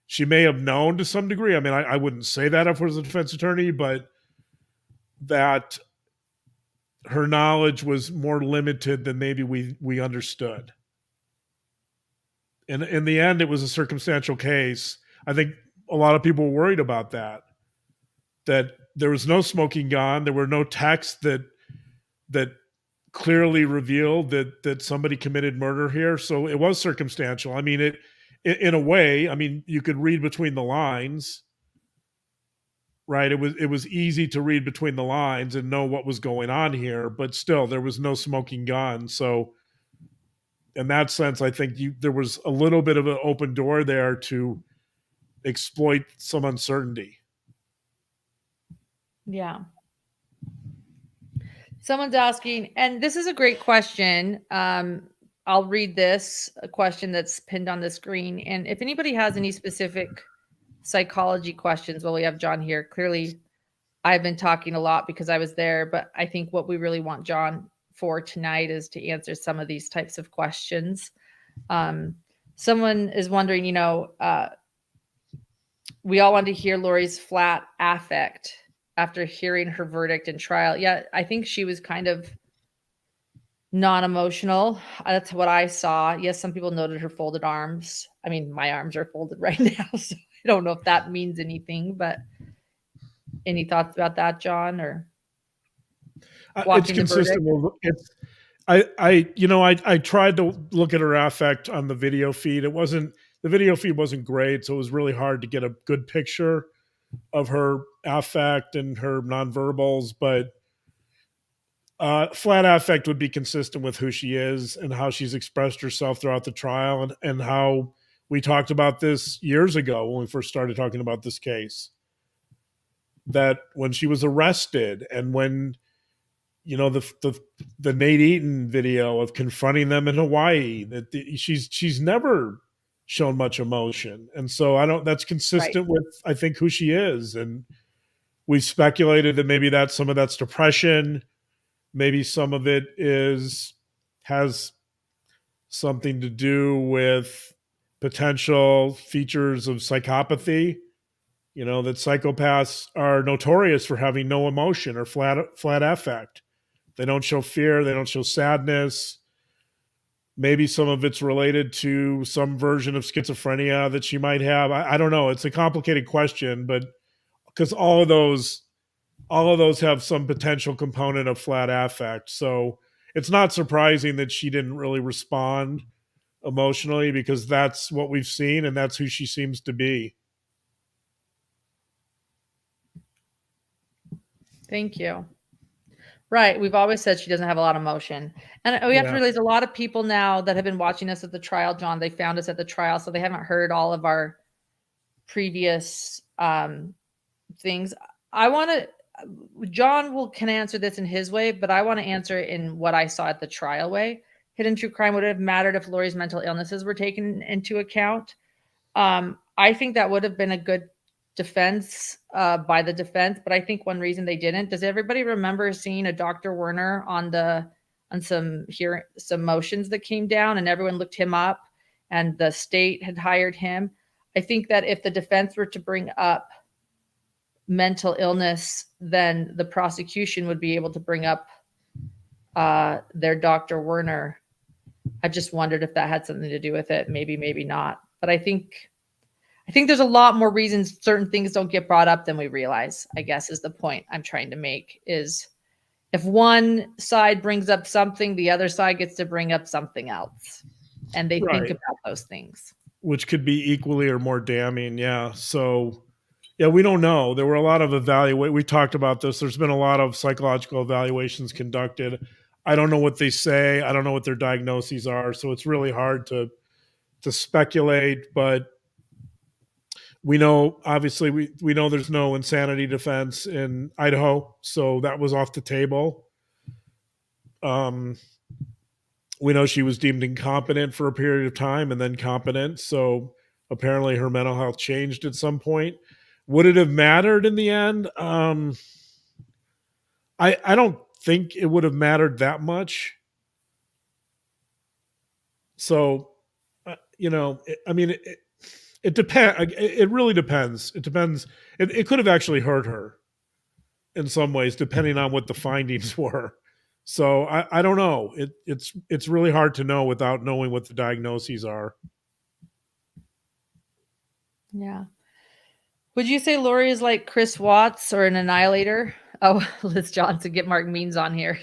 she may have known to some degree. I mean, I wouldn't say that if I was a defense attorney, but that her knowledge was more limited than maybe we understood. And in the end, it was a circumstantial case. I think a lot of people were worried about that there was no smoking gun. There were no texts that clearly revealed that somebody committed murder here. So it was circumstantial. I mean, in a way, I mean, you could read between the lines, right? It was easy to read between the lines and know what was going on here, but still there was no smoking gun. So in that sense, I think there was a little bit of an open door there to exploit some uncertainty. Yeah. Someone's asking, and this is a great question. I'll read this, a question that's pinned on the screen. And if anybody has any specific psychology questions, well, we have John here. Clearly, I've been talking a lot because I was there, but I think what we really want John for tonight is to answer some of these types of questions. Someone is wondering, we all want to hear Lori's flat affect after hearing her verdict and trial. Yeah, I think she was kind of non-emotional. That's what I saw. Yes, some people noted her folded arms. I mean, my arms are folded right now, so I don't know if that means anything, but any thoughts about that, John, or it's consistent with it's I tried to look at her affect on the video feed. The video feed wasn't great, so it was really hard to get a good picture of her affect and her nonverbals, but flat affect would be consistent with who she is and how she's expressed herself throughout the trial, and how we talked about this years ago when we first started talking about this case. That when she was arrested, and when the Nate Eaton video of confronting them in Hawaii, that she's never shown much emotion, and so that's consistent with, I think, who she is. And we've speculated that maybe some of that's depression, maybe some of it has something to do with potential features of psychopathy. That psychopaths are notorious for having no emotion or flat affect. They don't show fear. They don't show sadness. Maybe some of it's related to some version of schizophrenia that she might have. I don't know. It's a complicated question, but because all of those have some potential component of flat affect. So it's not surprising that she didn't really respond emotionally, because that's what we've seen and that's who she seems to be. Thank you. Right. We've always said she doesn't have a lot of emotion. And we have to realize a lot of people now that have been watching us at the trial, John, they found us at the trial, so they haven't heard all of our previous things. John can answer this in his way, but I want to answer it in what I saw at the trial way. Hidden true crime would have mattered if Lori's mental illnesses were taken into account. I think that would have been a good defense by the defense, but I think one reason they didn't. Does everybody remember seeing a Dr. Werner on some motions that came down, and everyone looked him up, and the state had hired him? I think that if the defense were to bring up mental illness, then the prosecution would be able to bring up their Dr. Werner. I just wondered if that had something to do with it. Maybe, maybe not. But I think there's a lot more reasons certain things don't get brought up than we realize, I guess, is the point I'm trying to make. Is if one side brings up something, the other side gets to bring up something else. And they think about those things. Which could be equally or more damning, yeah. So, yeah, we don't know. There were a lot of we talked about this. There's been a lot of psychological evaluations conducted. I don't know what they say. I don't know what their diagnoses are. So it's really hard to speculate. But We know, obviously, we know there's no insanity defense in Idaho, so that was off the table. We know she was deemed incompetent for a period of time and then competent, so apparently her mental health changed at some point. Would it have mattered in the end? I don't think it would have mattered that much. So, I mean, it depends. It really depends. It depends. It could have actually hurt her in some ways, depending on what the findings were. So I don't know. It's really hard to know without knowing what the diagnoses are. Yeah. Would you say Lori is like Chris Watts or an annihilator? Oh, Liz Johnson, get Mark Means on here.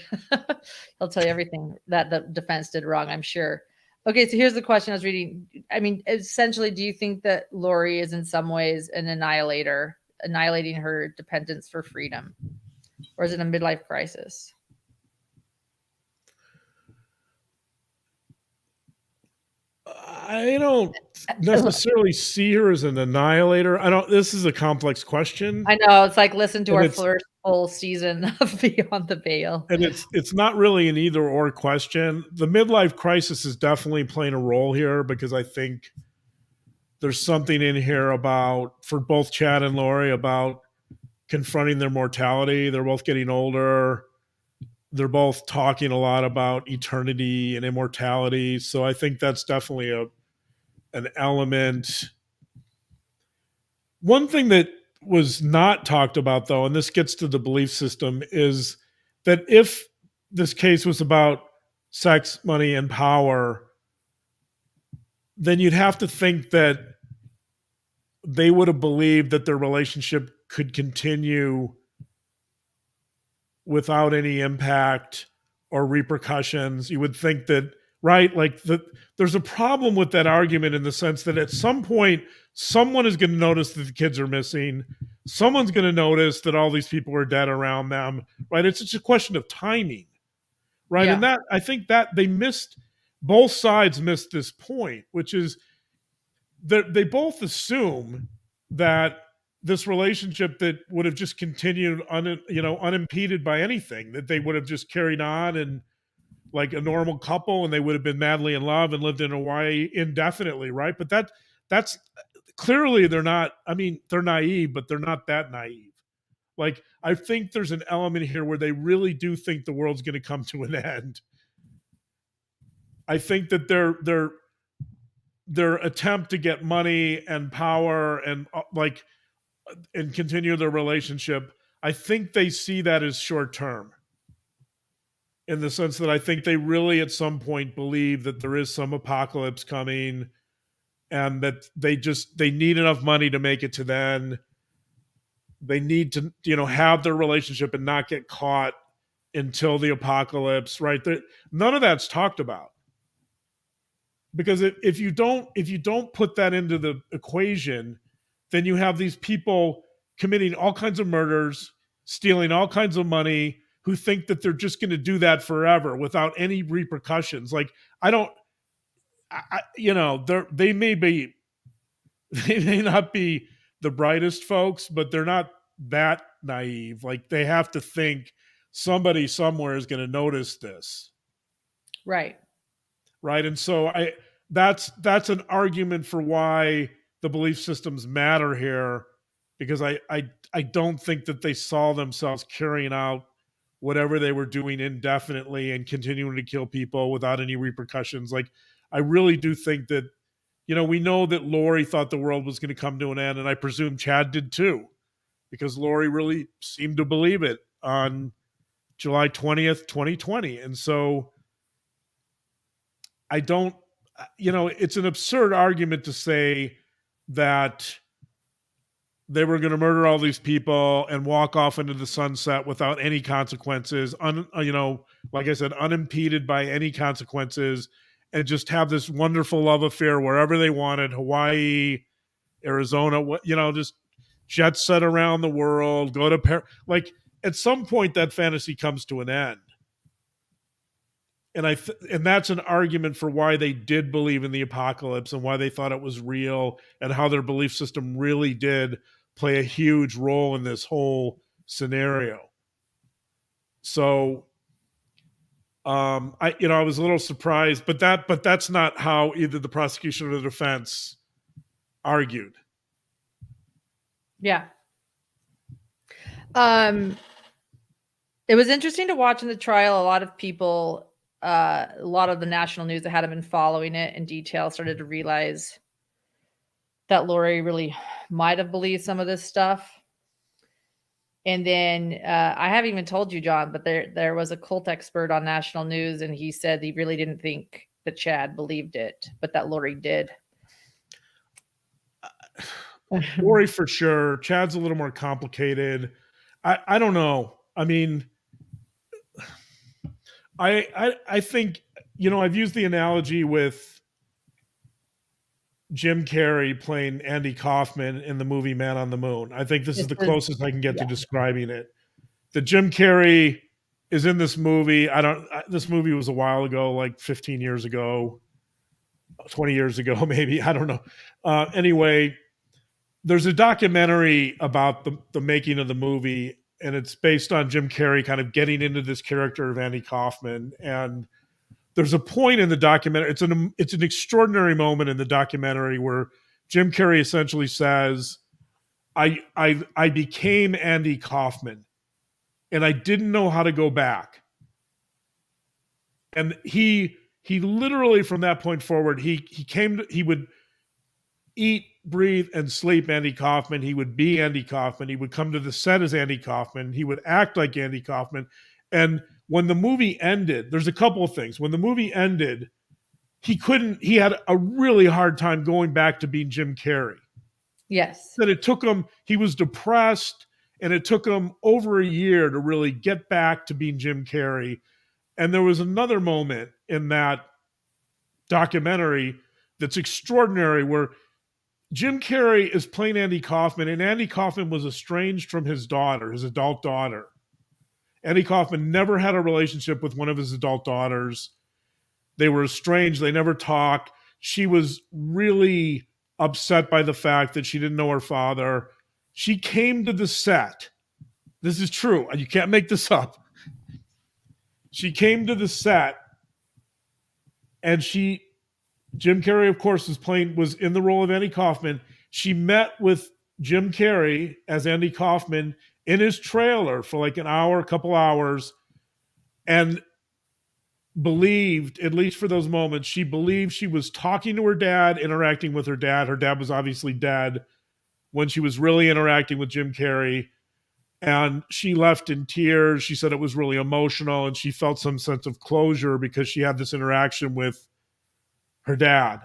He'll tell you everything that the defense did wrong, I'm sure. Okay, so here's the question I was reading. I mean, essentially, do you think that Lori is in some ways an annihilator, annihilating her dependence for freedom? Or is it a midlife crisis? I don't necessarily see her as an annihilator. This is a complex question. I know, it's like listen to our first full season of Beyond the Veil. And it's not really an either or question. The midlife crisis is definitely playing a role here because I think there's something in here about, for both Chad and Lori, about confronting their mortality. They're both getting older. They're both talking a lot about eternity and immortality. So I think that's definitely an element. One thing that was not talked about, though, and this gets to the belief system, is that if this case was about sex, money, and power, then you'd have to think that they would have believed that their relationship could continue without any impact or repercussions. You would think that, right? Like there's a problem with that argument in the sense that at some point, someone is going to notice that the kids are missing. Someone's going to notice that all these people are dead around them, right? It's just a question of timing, right? Yeah. And that, I think that both sides missed this point, which is that they both assume that this relationship that would have just continued unimpeded by anything, that they would have just carried on and like a normal couple, and they would have been madly in love and lived in Hawaii indefinitely, right? But that's clearly they're not. I mean, they're naive, but they're not that naive. Like, I think there's an element here where they really do think the world's going to come to an end. I think that their attempt to get money and power and and continue their relationship, I think they see that as short term, in the sense that I think they really at some point believe that there is some apocalypse coming and that they need enough money to make it to then. They need to, have their relationship and not get caught until the apocalypse, right? None of that's talked about. Because if you don't put that into the equation, then you have these people committing all kinds of murders, stealing all kinds of money, who think that they're just going to do that forever without any repercussions. Like, they may not be the brightest folks, but they're not that naive. Like, they have to think somebody somewhere is going to notice this. Right. Right. And so that's an argument for why the belief systems matter here, because I don't think that they saw themselves carrying out whatever they were doing indefinitely and continuing to kill people without any repercussions. Like, I really do think that, we know that Lori thought the world was going to come to an end, and I presume Chad did too, because Lori really seemed to believe it on July 20th, 2020. And so I don't, it's an absurd argument to say that they were going to murder all these people and walk off into the sunset without any consequences, like I said, unimpeded by any consequences, and just have this wonderful love affair wherever they wanted, Hawaii, Arizona, just jet set around the world, go to Paris. Like, at some point that fantasy comes to an end. and that's an argument for why they did believe in the apocalypse and why they thought it was real, and how their belief system really did play a huge role in this whole scenario. So I was a little surprised, but that's not how either the prosecution or the defense argued. Yeah. It was interesting to watch in the trial. A lot of people, a lot of the national news that hadn't been following it in detail started to realize that Lori really might have believed some of this stuff. And then I haven't even told you, John, but there was a cult expert on national news, and he said he really didn't think that Chad believed it, but that Lori did. Lori for sure. Chad's a little more complicated. I don't know. I mean, I think, I've used the analogy with Jim Carrey playing Andy Kaufman in the movie Man on the Moon. I think this is the closest I can get to describing it. That Jim Carrey is in this movie. This movie was a while ago, like 15 years ago, 20 years ago, maybe. I don't know. Anyway, there's a documentary about the making of the movie, and it's based on Jim Carrey kind of getting into this character of Andy Kaufman. And there's a point in the documentary, it's an extraordinary moment in the documentary where Jim Carrey essentially says, I became Andy Kaufman and I didn't know how to go back. And he literally from that point forward, he would eat, breathe, and sleep Andy Kaufman. He would be Andy Kaufman. He would come to the set as Andy Kaufman. He would act like Andy Kaufman. And when the movie ended, there's a couple of things. When the movie ended, he had a really hard time going back to being Jim Carrey. Yes. That it took him, he was depressed, and it took him over a year to really get back to being Jim Carrey. And there was another moment in that documentary that's extraordinary where Jim Carrey is playing Andy Kaufman, and Andy Kaufman was estranged from his daughter, his adult daughter. Andy Kaufman never had a relationship with one of his adult daughters. They were estranged. They never talked. She was really upset by the fact that she didn't know her father. She came to the set. This is true. You can't make this up. She came to the set, and Jim Carrey, of course, was in the role of Andy Kaufman. She met with Jim Carrey as Andy Kaufman in his trailer for like an hour, a couple hours, and believed, at least for those moments, she believed she was talking to her dad, interacting with her dad. Her dad was obviously dead when she was really interacting with Jim Carrey. And she left in tears. She said it was really emotional, and she felt some sense of closure because she had this interaction with her dad.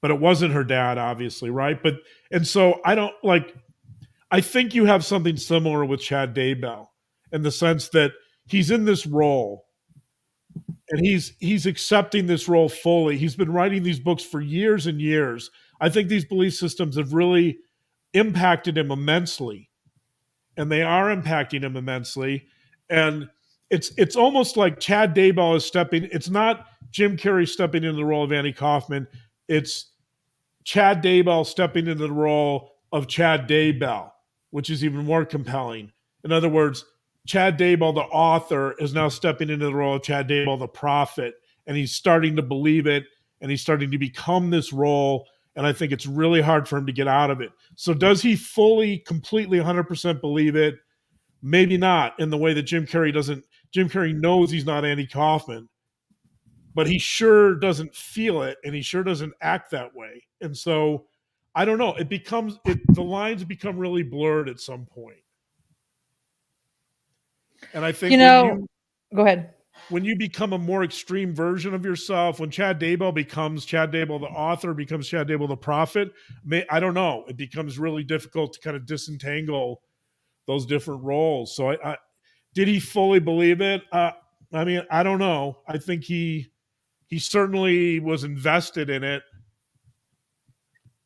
But it wasn't her dad, obviously, right? And so I think you have something similar with Chad Daybell in the sense that he's in this role and he's accepting this role fully. He's been writing these books for years and years. I think these belief systems have really impacted him immensely, and they are impacting him immensely. And it's almost like Chad Daybell is it's not Jim Carrey stepping into the role of Andy Kaufman. It's Chad Daybell stepping into the role of Chad Daybell, which is even more compelling. In other words, Chad Daybell, the author, is now stepping into the role of Chad Daybell, the prophet, and he's starting to believe it, and he's starting to become this role, and I think it's really hard for him to get out of it. So does he fully, completely, 100% believe it? Maybe not in the way that Jim Carrey doesn't. Jim Carrey knows he's not Andy Kaufman, but he sure doesn't feel it, and he sure doesn't act that way. And so I don't know. The lines become really blurred at some point. And I think go ahead. When you become a more extreme version of yourself, when Chad Daybell becomes Chad Daybell, the author, becomes Chad Daybell, the prophet, I don't know. It becomes really difficult to kind of disentangle those different roles. So did he fully believe it? I mean, I don't know. I think he certainly was invested in it,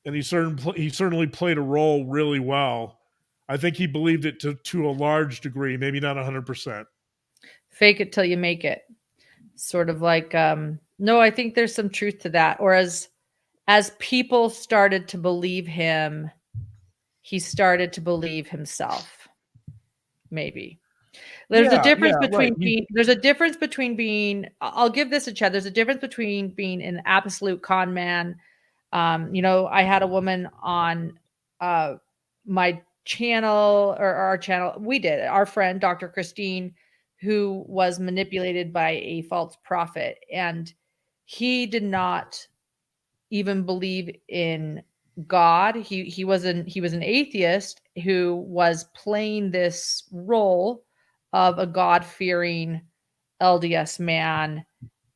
and he certainly played a role really well. I think he believed it to a large degree, maybe not 100%. Fake it till you make it. sort of like, no, I think there's some truth to that. Or as people started to believe him, he started to believe himself. Maybe. There's a difference right. between being, I'll give this a chat. There's a difference between being an absolute con man. I had a woman on my channel, or our channel. Our friend, Dr. Christine, who was manipulated by a false prophet, and he did not even believe in God. He was an atheist who was playing this role of a God-fearing LDS man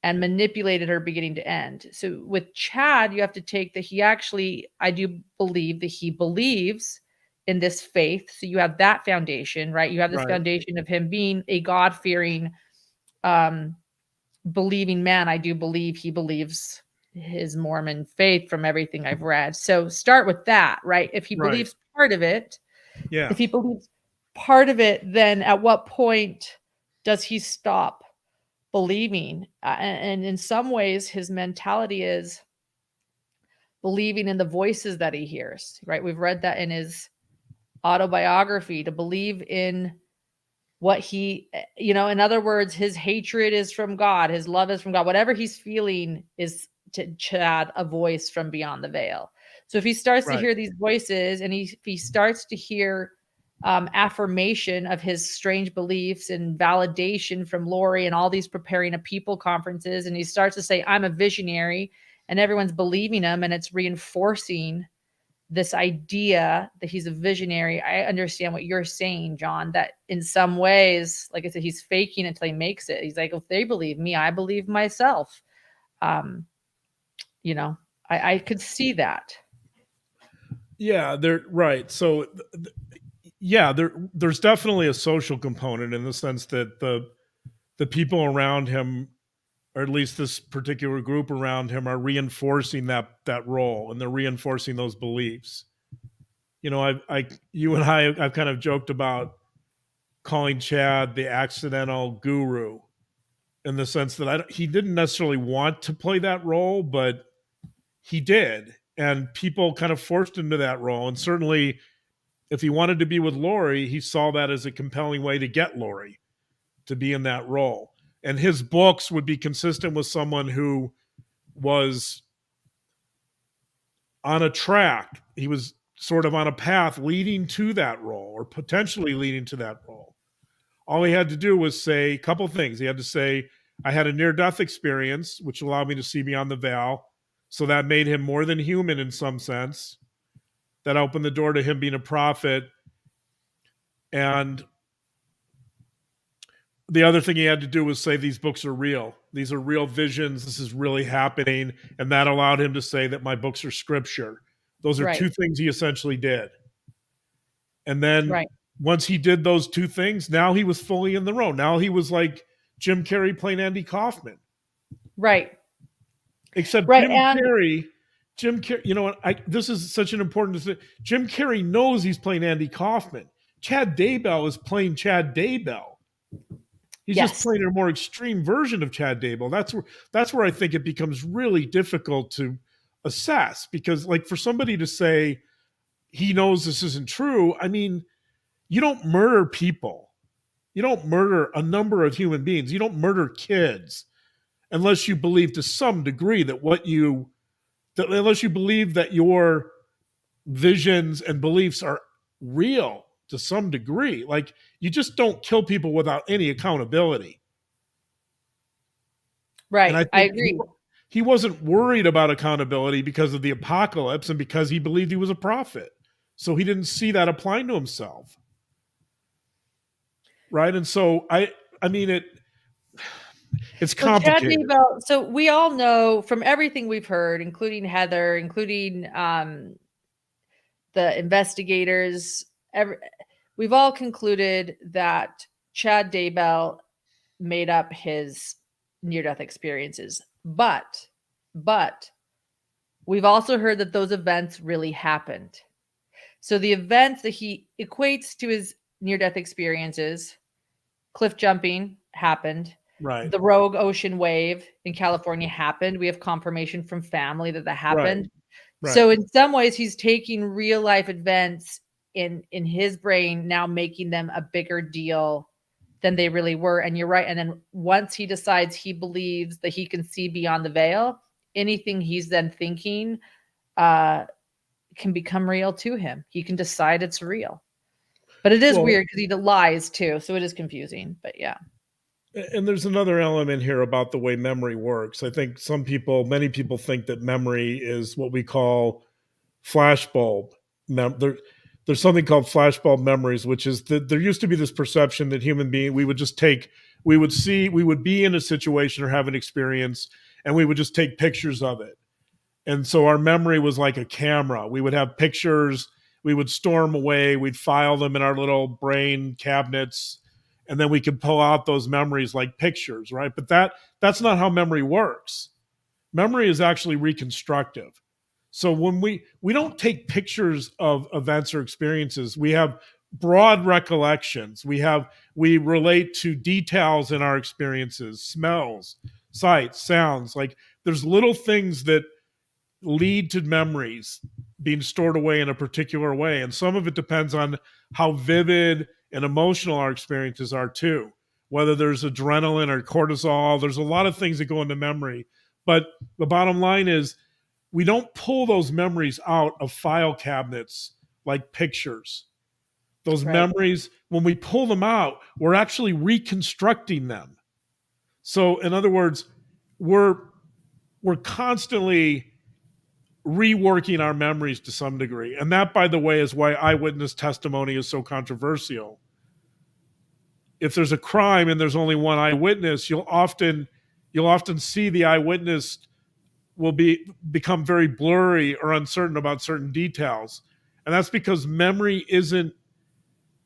and manipulated her beginning to end. So with Chad, you have to take that I do believe that he believes in this faith. So you have that foundation, right? You have this foundation of him being a God-fearing, believing man. I do believe he believes his Mormon faith from everything I've read. So start with that, right? If he believes part of it, then at what point does he stop believing? And in some ways, his mentality is believing in the voices that he hears, right? We've read that in his autobiography, to believe in what he, in other words, his hatred is from God, his love is from God. Whatever he's feeling is, to Chad, a voice from beyond the veil. So if he starts to hear these voices, and if he starts to hear affirmation of his strange beliefs and validation from Lori and all these preparing a people conferences, and he starts to say, I'm a visionary, and everyone's believing him, and it's reinforcing this idea that he's a visionary. I understand what you're saying, John, that in some ways, like I said, he's faking it until he makes it. He's like, if they believe me, I believe myself. I could see that. Yeah, they're right. So there's definitely a social component, in the sense that the people around him, or at least this particular group around him, are reinforcing that role, and they're reinforcing those beliefs. You and I've kind of joked about calling Chad the accidental guru, in the sense that he didn't necessarily want to play that role, but he did, and people kind of forced him to that role. And certainly, if he wanted to be with Lori, he saw that as a compelling way to get Lori to be in that role. And his books would be consistent with someone who was on a track. He was sort of on a path leading to that role, or potentially leading to that role. All he had to do was say a couple things. He had to say, I had a near-death experience, which allowed me to see beyond the veil. So that made him more than human in some sense. That opened the door to him being a prophet. And the other thing he had to do was say, these books are real. These are real visions. This is really happening. And that allowed him to say that my books are scripture. Those are two things he essentially did. And then once he did those two things, now he was fully in the role. Now he was like Jim Carrey playing Andy Kaufman. Right. Except Jim Carrey, this is such an important thing. Jim Carrey knows he's playing Andy Kaufman. Chad Daybell is playing Chad Daybell. He's just playing a more extreme version of Chad Daybell. That's where I think it becomes really difficult to assess, because, like, for somebody to say he knows this isn't true, I mean, you don't murder people. You don't murder a number of human beings. You don't murder kids unless you believe to some degree unless you believe that your visions and beliefs are real to some degree. Like, you just don't kill people without any accountability. Right. And I agree. He wasn't worried about accountability because of the apocalypse and because he believed he was a prophet. So he didn't see that applying to himself. Right. And so it's complicated. So we all know from everything we've heard, including Heather, including the investigators, we've all concluded that Chad Daybell made up his near-death experiences. But we've also heard that those events really happened. So the events that he equates to his near-death experiences, cliff jumping happened. Right. the rogue ocean wave in California happened. We have confirmation from family that Right. happened. Right. So in some ways, he's taking real life events in his brain, now making them a bigger deal than they really were. And you're right. And then once he decides he believes that he can see beyond the veil, anything he's then thinking can become real to him. He can decide it's real. But it is weird because he lies too. So it is confusing. But yeah. And there's another element here about the way memory works. I think many people think that memory is what we call flashbulb. There's something called flashbulb memories, which is that there used to be this perception that we would be in a situation or have an experience, and we would just take pictures of it. And so our memory was like a camera. We would have pictures, we would store them away, we'd file them in our little brain cabinets, and then we could pull out those memories like pictures, right? But that's not how memory works. Memory is actually reconstructive. So when we don't take pictures of events or experiences, we have broad recollections. We relate to details in our experiences, smells, sights, sounds. Like there's little things that lead to memories being stored away in a particular way. And some of it depends on how vivid and emotional our experiences are too. Whether there's adrenaline or cortisol, there's a lot of things that go into memory. But the bottom line is we don't pull those memories out of file cabinets like pictures. Those memories, when we pull them out, we're actually reconstructing them. So in other words, we're constantly reworking our memories to some degree. And that, by the way, is why eyewitness testimony is so controversial. If there's a crime and there's only one eyewitness, you'll often see the eyewitness will become very blurry or uncertain about certain details. And that's because memory isn't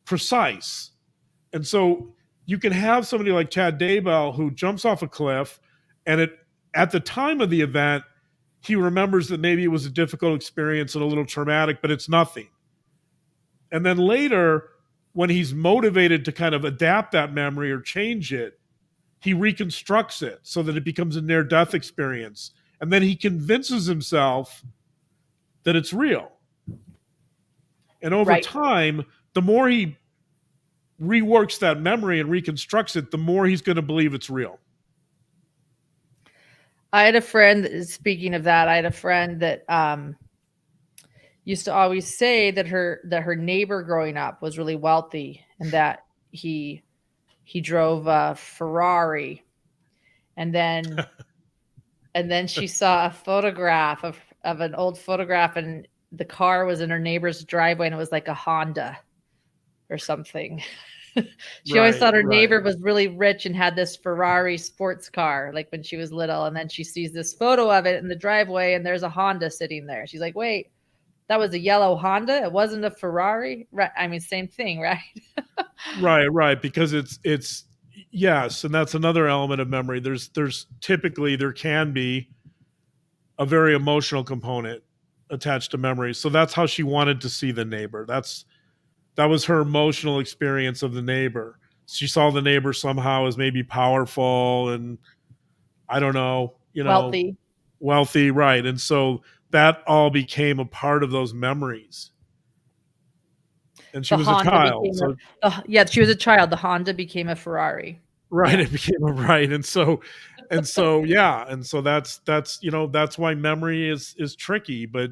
precise. And so you can have somebody like Chad Daybell who jumps off a cliff, and at the time of the event, he remembers that maybe it was a difficult experience and a little traumatic, but it's nothing. And then later, when he's motivated to kind of adapt that memory or change it, he reconstructs it so that it becomes a near-death experience. And then he convinces himself that it's real. And over time, the more he reworks that memory and reconstructs it, the more he's going to believe it's real. I had a friend, speaking of that, I had a friend that used to always say that her neighbor growing up was really wealthy and that he drove a Ferrari. And then she saw a photograph of an old photograph, and the car was in her neighbor's driveway, and it was like a Honda or something. She always thought her neighbor was really rich and had this Ferrari sports car, like when she was little. And then she sees this photo of it in the driveway, and there's a Honda sitting there. She's like, wait, that was a yellow Honda? It wasn't a Ferrari? Right. I mean, same thing, right? Right. Because it's yes, and that's another element of memory. There can be a very emotional component attached to memory. So that's how she wanted to see the neighbor. That was her emotional experience of the neighbor. She saw the neighbor somehow as maybe powerful and I don't know, wealthy, right? And so that all became a part of those memories. And she was a child. She was a child. The Honda became a Ferrari. Right, it became a right. And so yeah, and so that's that's why memory is tricky, but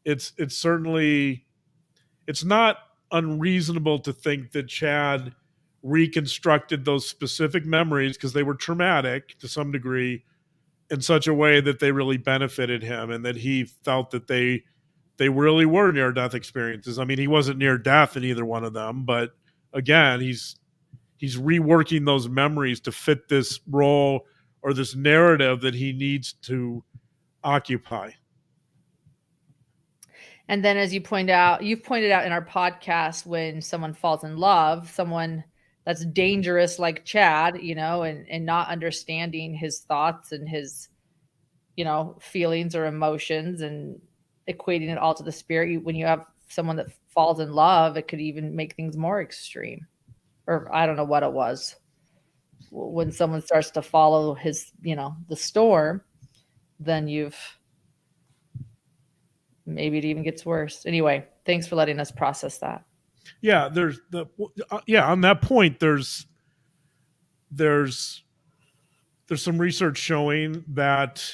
it's certainly it's not unreasonable to think that Chad reconstructed those specific memories because they were traumatic to some degree in such a way that they really benefited him and that he felt that they really were near death experiences. I mean, he wasn't near death in either one of them, but again, he's reworking those memories to fit this role or this narrative that he needs to occupy. And then, as you've pointed out in our podcast, when someone falls in love, someone that's dangerous like Chad, and not understanding his thoughts and his, feelings or emotions and equating it all to the spirit. When you have someone that falls in love, it could even make things more extreme. Or I don't know what it was. when someone starts to follow his, the storm, then maybe it even gets worse. Anyway, thanks for letting us process that. Yeah, on that point, there's some research showing that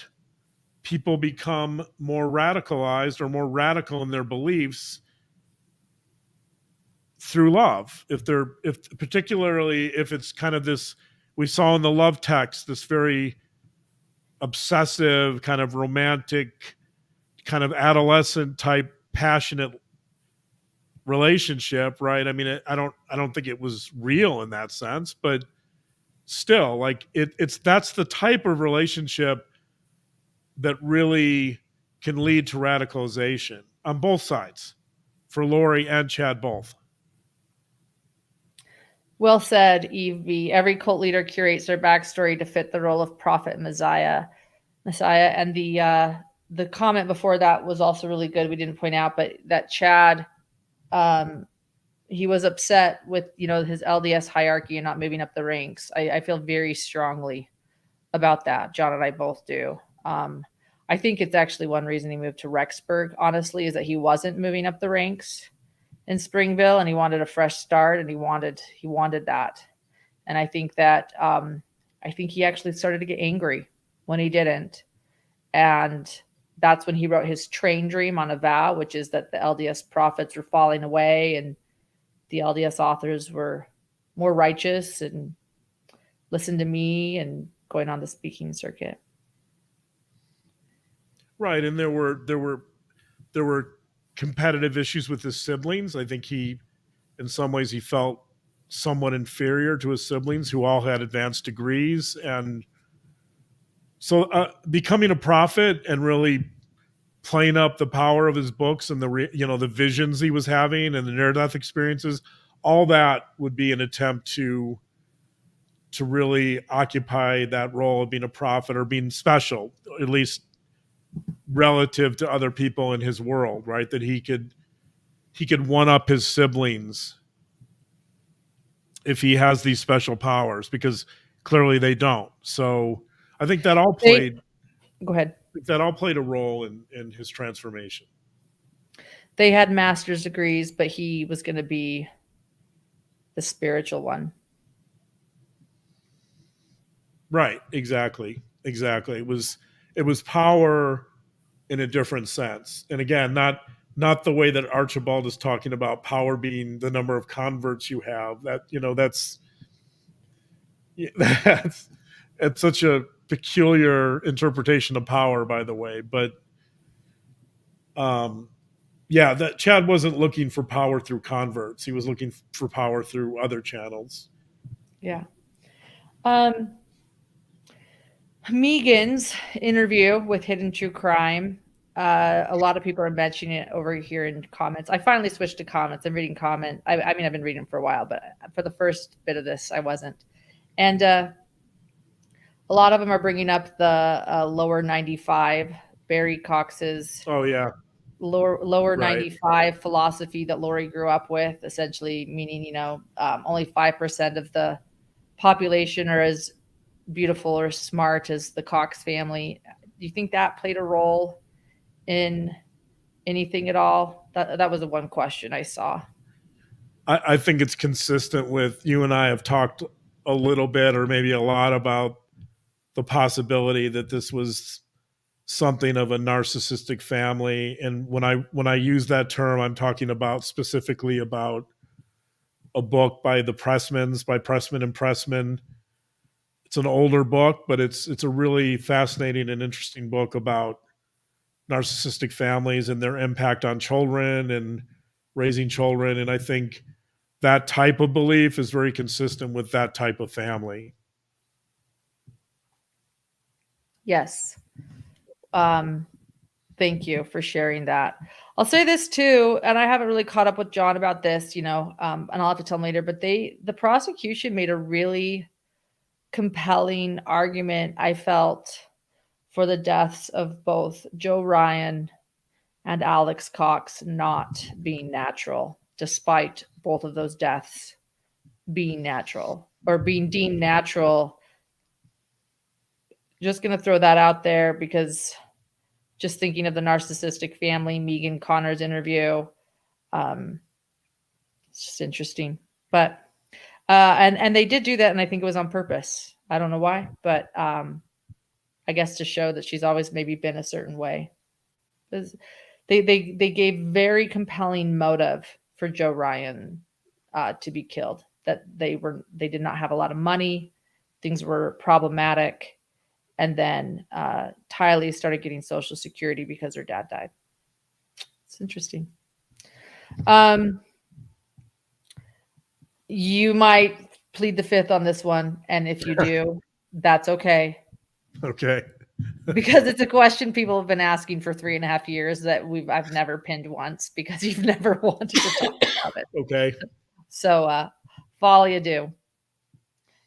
people become more radicalized or more radical in their beliefs through love. Particularly if it's kind of this, we saw in the love text, this very obsessive kind of romantic, kind of adolescent type passionate relationship, right? I mean, I don't think it was real in that sense, but still, like that's the type of relationship that really can lead to radicalization on both sides, for Lori and Chad both. Well said, Eve B. Every cult leader curates their backstory to fit the role of prophet and Messiah. And the comment before that was also really good. We didn't point out, but that Chad, he was upset with his LDS hierarchy and not moving up the ranks. I feel very strongly about that. John and I both do. I think it's actually one reason he moved to Rexburg, honestly, is that he wasn't moving up the ranks in Springville, and he wanted a fresh start, and he wanted that. And I think that he actually started to get angry when he didn't. And that's when he wrote his train dream on a vow, which is that the LDS prophets were falling away and the LDS authors were more righteous and listened to me, and going on the speaking circuit. Right. And there were competitive issues with his siblings. I think in some ways he felt somewhat inferior to his siblings who all had advanced degrees. And so becoming a prophet and really playing up the power of his books and the visions he was having and the near-death experiences, all that would be an attempt to really occupy that role of being a prophet or being special, at least relative to other people in his world, right? That he could one up his siblings if he has these special powers, because clearly they don't. So I think that all played. Go ahead. That all played a role in his transformation. They had master's degrees, but he was going to be the spiritual one. Right. Exactly. It was power in a different sense. And again, not the way that Archibald is talking about power being the number of converts you have. That's it's such a peculiar interpretation of power, by the way. But that Chad wasn't looking for power through converts. He was looking for power through other channels. Yeah. Megan's interview with Hidden True Crime. A lot of people are mentioning it over here in comments. I finally switched to comments. I'm reading comment. I mean, I've been reading them for a while, but for the first bit of this, I wasn't. And a lot of them are bringing up the lower 95, Barry Cox's. Oh yeah. Lower 95 philosophy that Lori grew up with, essentially meaning, only 5% of the population are as beautiful or smart as the Cox family. Do you think that played a role in anything at all? That was the one question I saw. I think it's consistent with, you and I have talked a little bit or maybe a lot about the possibility that this was something of a narcissistic family. And when I use that term, I'm talking about specifically about a book by the Pressmans, by Pressman and Pressman. It's an older book, but it's a really fascinating and interesting book about narcissistic families and their impact on children and raising children. And I think that type of belief is very consistent with that type of family. Yes. Thank you for sharing that. I'll say this too, and I haven't really caught up with John about this, and I'll have to tell him later, but the prosecution made a really compelling argument, I felt, for the deaths of both Joe Ryan and Alex Cox not being natural, despite both of those deaths being natural or being deemed natural. Just going to throw that out there because just thinking of the narcissistic family, Megan Connor's interview. It's just interesting. But and they did do that, and I think it was on purpose. I don't know why, but I guess to show that she's always maybe been a certain way. They gave very compelling motive for Joe Ryan to be killed. That they did not have a lot of money, things were problematic, and then Tylee started getting Social Security because her dad died. It's interesting. You might plead the fifth on this one, and if you do, that's okay. Okay. Because it's a question people have been asking for 3.5 years that I've never pinned once because you've never wanted to talk about it. Okay. So, Folie, do.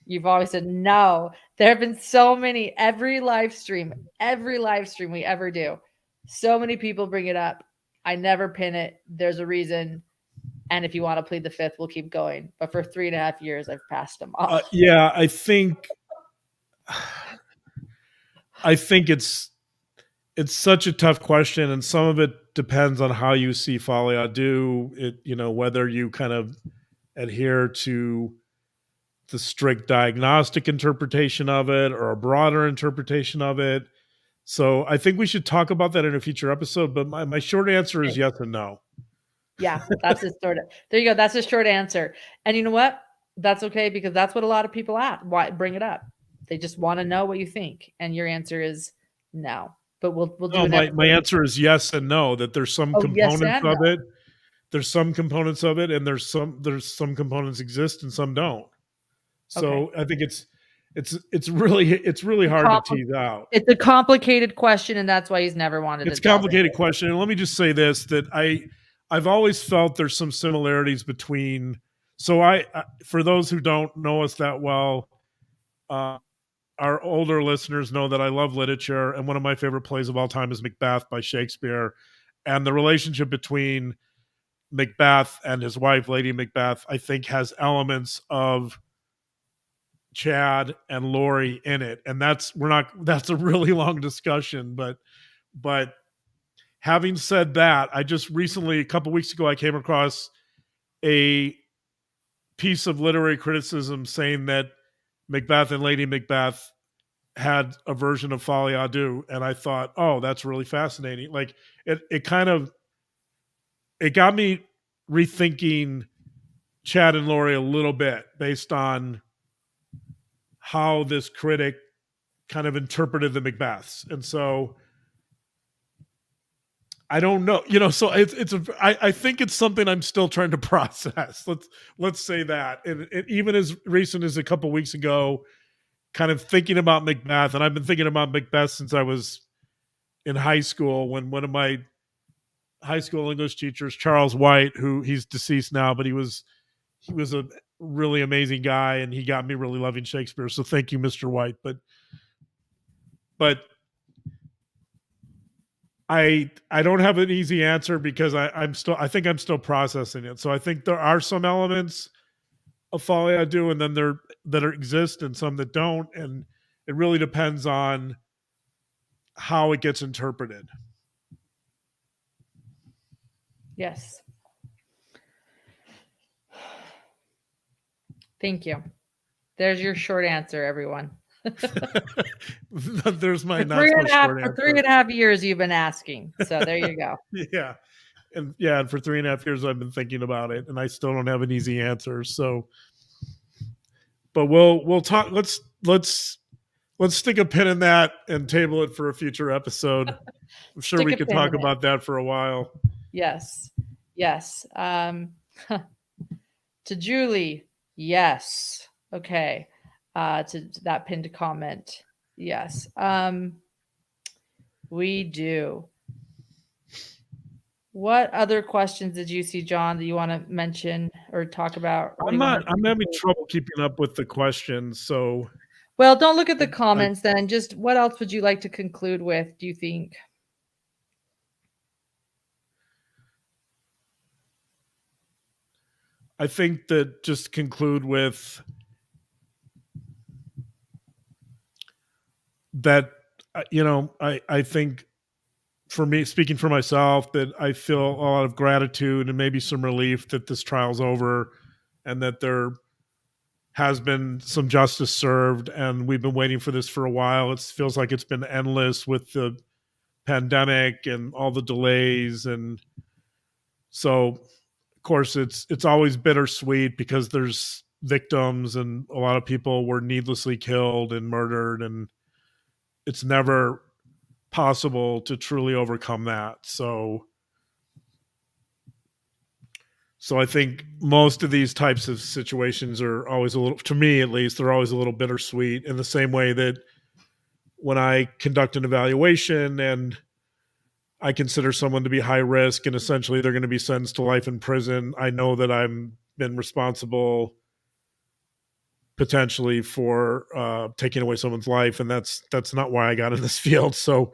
You've always said no. There have been so many, every live stream we ever do, so many people bring it up. I never pin it. There's a reason. And if you want to plead the fifth, we'll keep going. But for 3.5 years, I've passed them off. Yeah, I think it's such a tough question, and some of it depends on how you see Folie do it. Whether you kind of adhere to the strict diagnostic interpretation of it or a broader interpretation of it. So I think we should talk about that in a future episode. But my short answer is yes and no. Yeah, that's a sort of, there you go. That's a short answer. And you know what? That's okay, because that's what a lot of people bring it up. They just want to know what you think. And your answer is no. But we'll do my answer is yes and no, that there's some components of it. There's some components of it, and there's some components exist and some don't. So I think it's really hard to tease out. It's a complicated question, and that's why he's never wanted to. It's a complicated question. And let me just say this, that I've always felt there's some similarities between. So for those who don't know us that well, our older listeners know that I love literature, and one of my favorite plays of all time is Macbeth by Shakespeare. And the relationship between Macbeth and his wife, Lady Macbeth, I think has elements of Chad and Lori in it. And that's a really long discussion, but having said that, I just recently, a couple weeks ago, I came across a piece of literary criticism saying that Macbeth and Lady Macbeth had a version of Folie à Deux, and I thought, oh, that's really fascinating. Like it got me rethinking Chad and Lori a little bit based on how this critic kind of interpreted the Macbeths. And so I don't know, so I think it's something I'm still trying to process. Let's say that. And even as recent as a couple weeks ago, kind of thinking about Macbeth, and I've been thinking about Macbeth since I was in high school, when one of my high school English teachers, Charles White, who he's deceased now, but he was a really amazing guy, and he got me really loving Shakespeare. So thank you, Mr. White. But I don't have an easy answer because I think I'm still processing it. So I think there are some elements of Folie à Deux, and then that exist and some that don't, and it really depends on how it gets interpreted. Yes. Thank you. There's your short answer, everyone. There's my not so short answer. For 3.5 years you've been asking. So there you go. Yeah. And for 3.5 years I've been thinking about it, and I still don't have an easy answer. So, but we'll talk. Let's stick a pin in that and table it for a future episode. I'm sure we could talk about that for a while. Yes. To Julie, yes. Okay. To that pinned comment, yes. We do. What other questions did you see, John, that you want to mention or talk about? I'm having trouble keeping up with the questions. So, well, don't look at the comments then. Just what else would you like to conclude with, do you think? I think that just conclude with that, I think for me, speaking for myself, that I feel a lot of gratitude and maybe some relief that this trial's over and that there has been some justice served. And we've been waiting for this for a while. It feels like it's been endless with the pandemic and all the delays. And so, of course, it's always bittersweet because there's victims and a lot of people were needlessly killed and murdered, and it's never possible to truly overcome that. So I think most of these types of situations are always a little, to me at least, they're always a little bittersweet, in the same way that when I conduct an evaluation and I consider someone to be high risk and essentially they're going to be sentenced to life in prison, I know that I've been responsible potentially for taking away someone's life, and that's not why I got in this field. So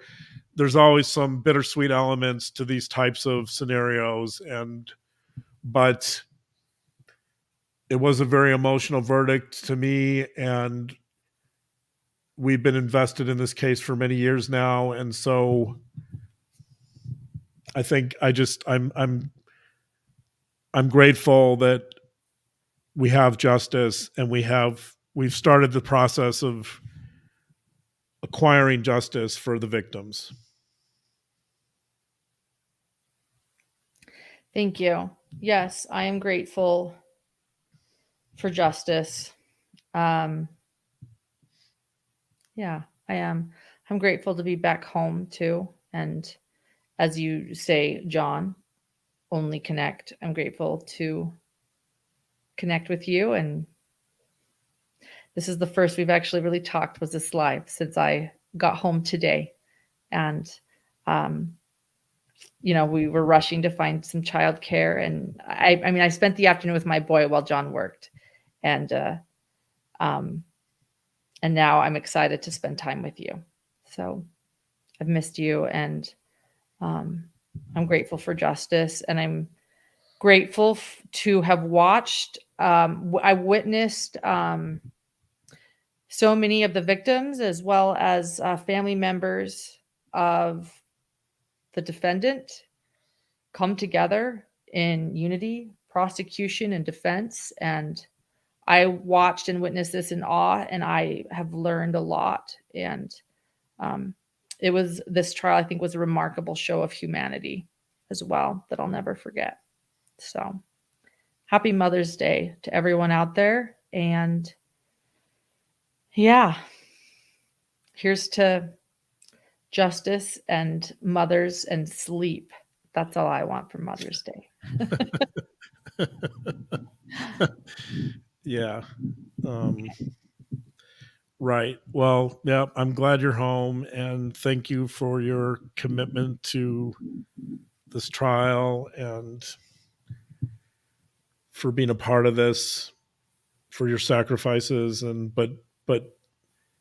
there's always some bittersweet elements to these types of scenarios, but it was a very emotional verdict to me, and we've been invested in this case for many years now, and so I think I'm grateful that we have justice, and we've started the process of acquiring justice for the victims. Thank you. Yes, I am grateful for justice. Yeah, I am. I'm grateful to be back home too. And as you say, John, only connect. I'm grateful to connect with you. And this is the first we've actually really talked, was this live, since I got home today. And, we were rushing to find some childcare. And I spent the afternoon with my boy while John worked. And now I'm excited to spend time with you. So I've missed you, and I'm grateful for justice, and I'm grateful to have watched. I witnessed so many of the victims, as well as family members of the defendant, come together in unity, prosecution, and defense. And I watched and witnessed this in awe, and I have learned a lot. And this trial, I think, was a remarkable show of humanity as well that I'll never forget. So happy Mother's Day to everyone out there. And yeah, here's to justice and mothers and sleep. That's all I want for Mother's Day. Yeah. Right. Well, yeah, I'm glad you're home, and thank you for your commitment to this trial and for being a part of this, for your sacrifices. But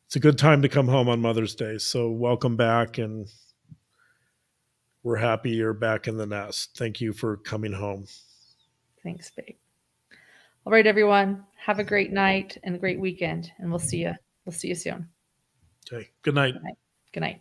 it's a good time to come home on Mother's Day. So welcome back, and we're happy you're back in the nest. Thank you for coming home. Thanks, babe. All right, everyone. Have a great night and a great weekend, and we'll see you. We'll see you soon. Okay. Good night. Good night. Good night.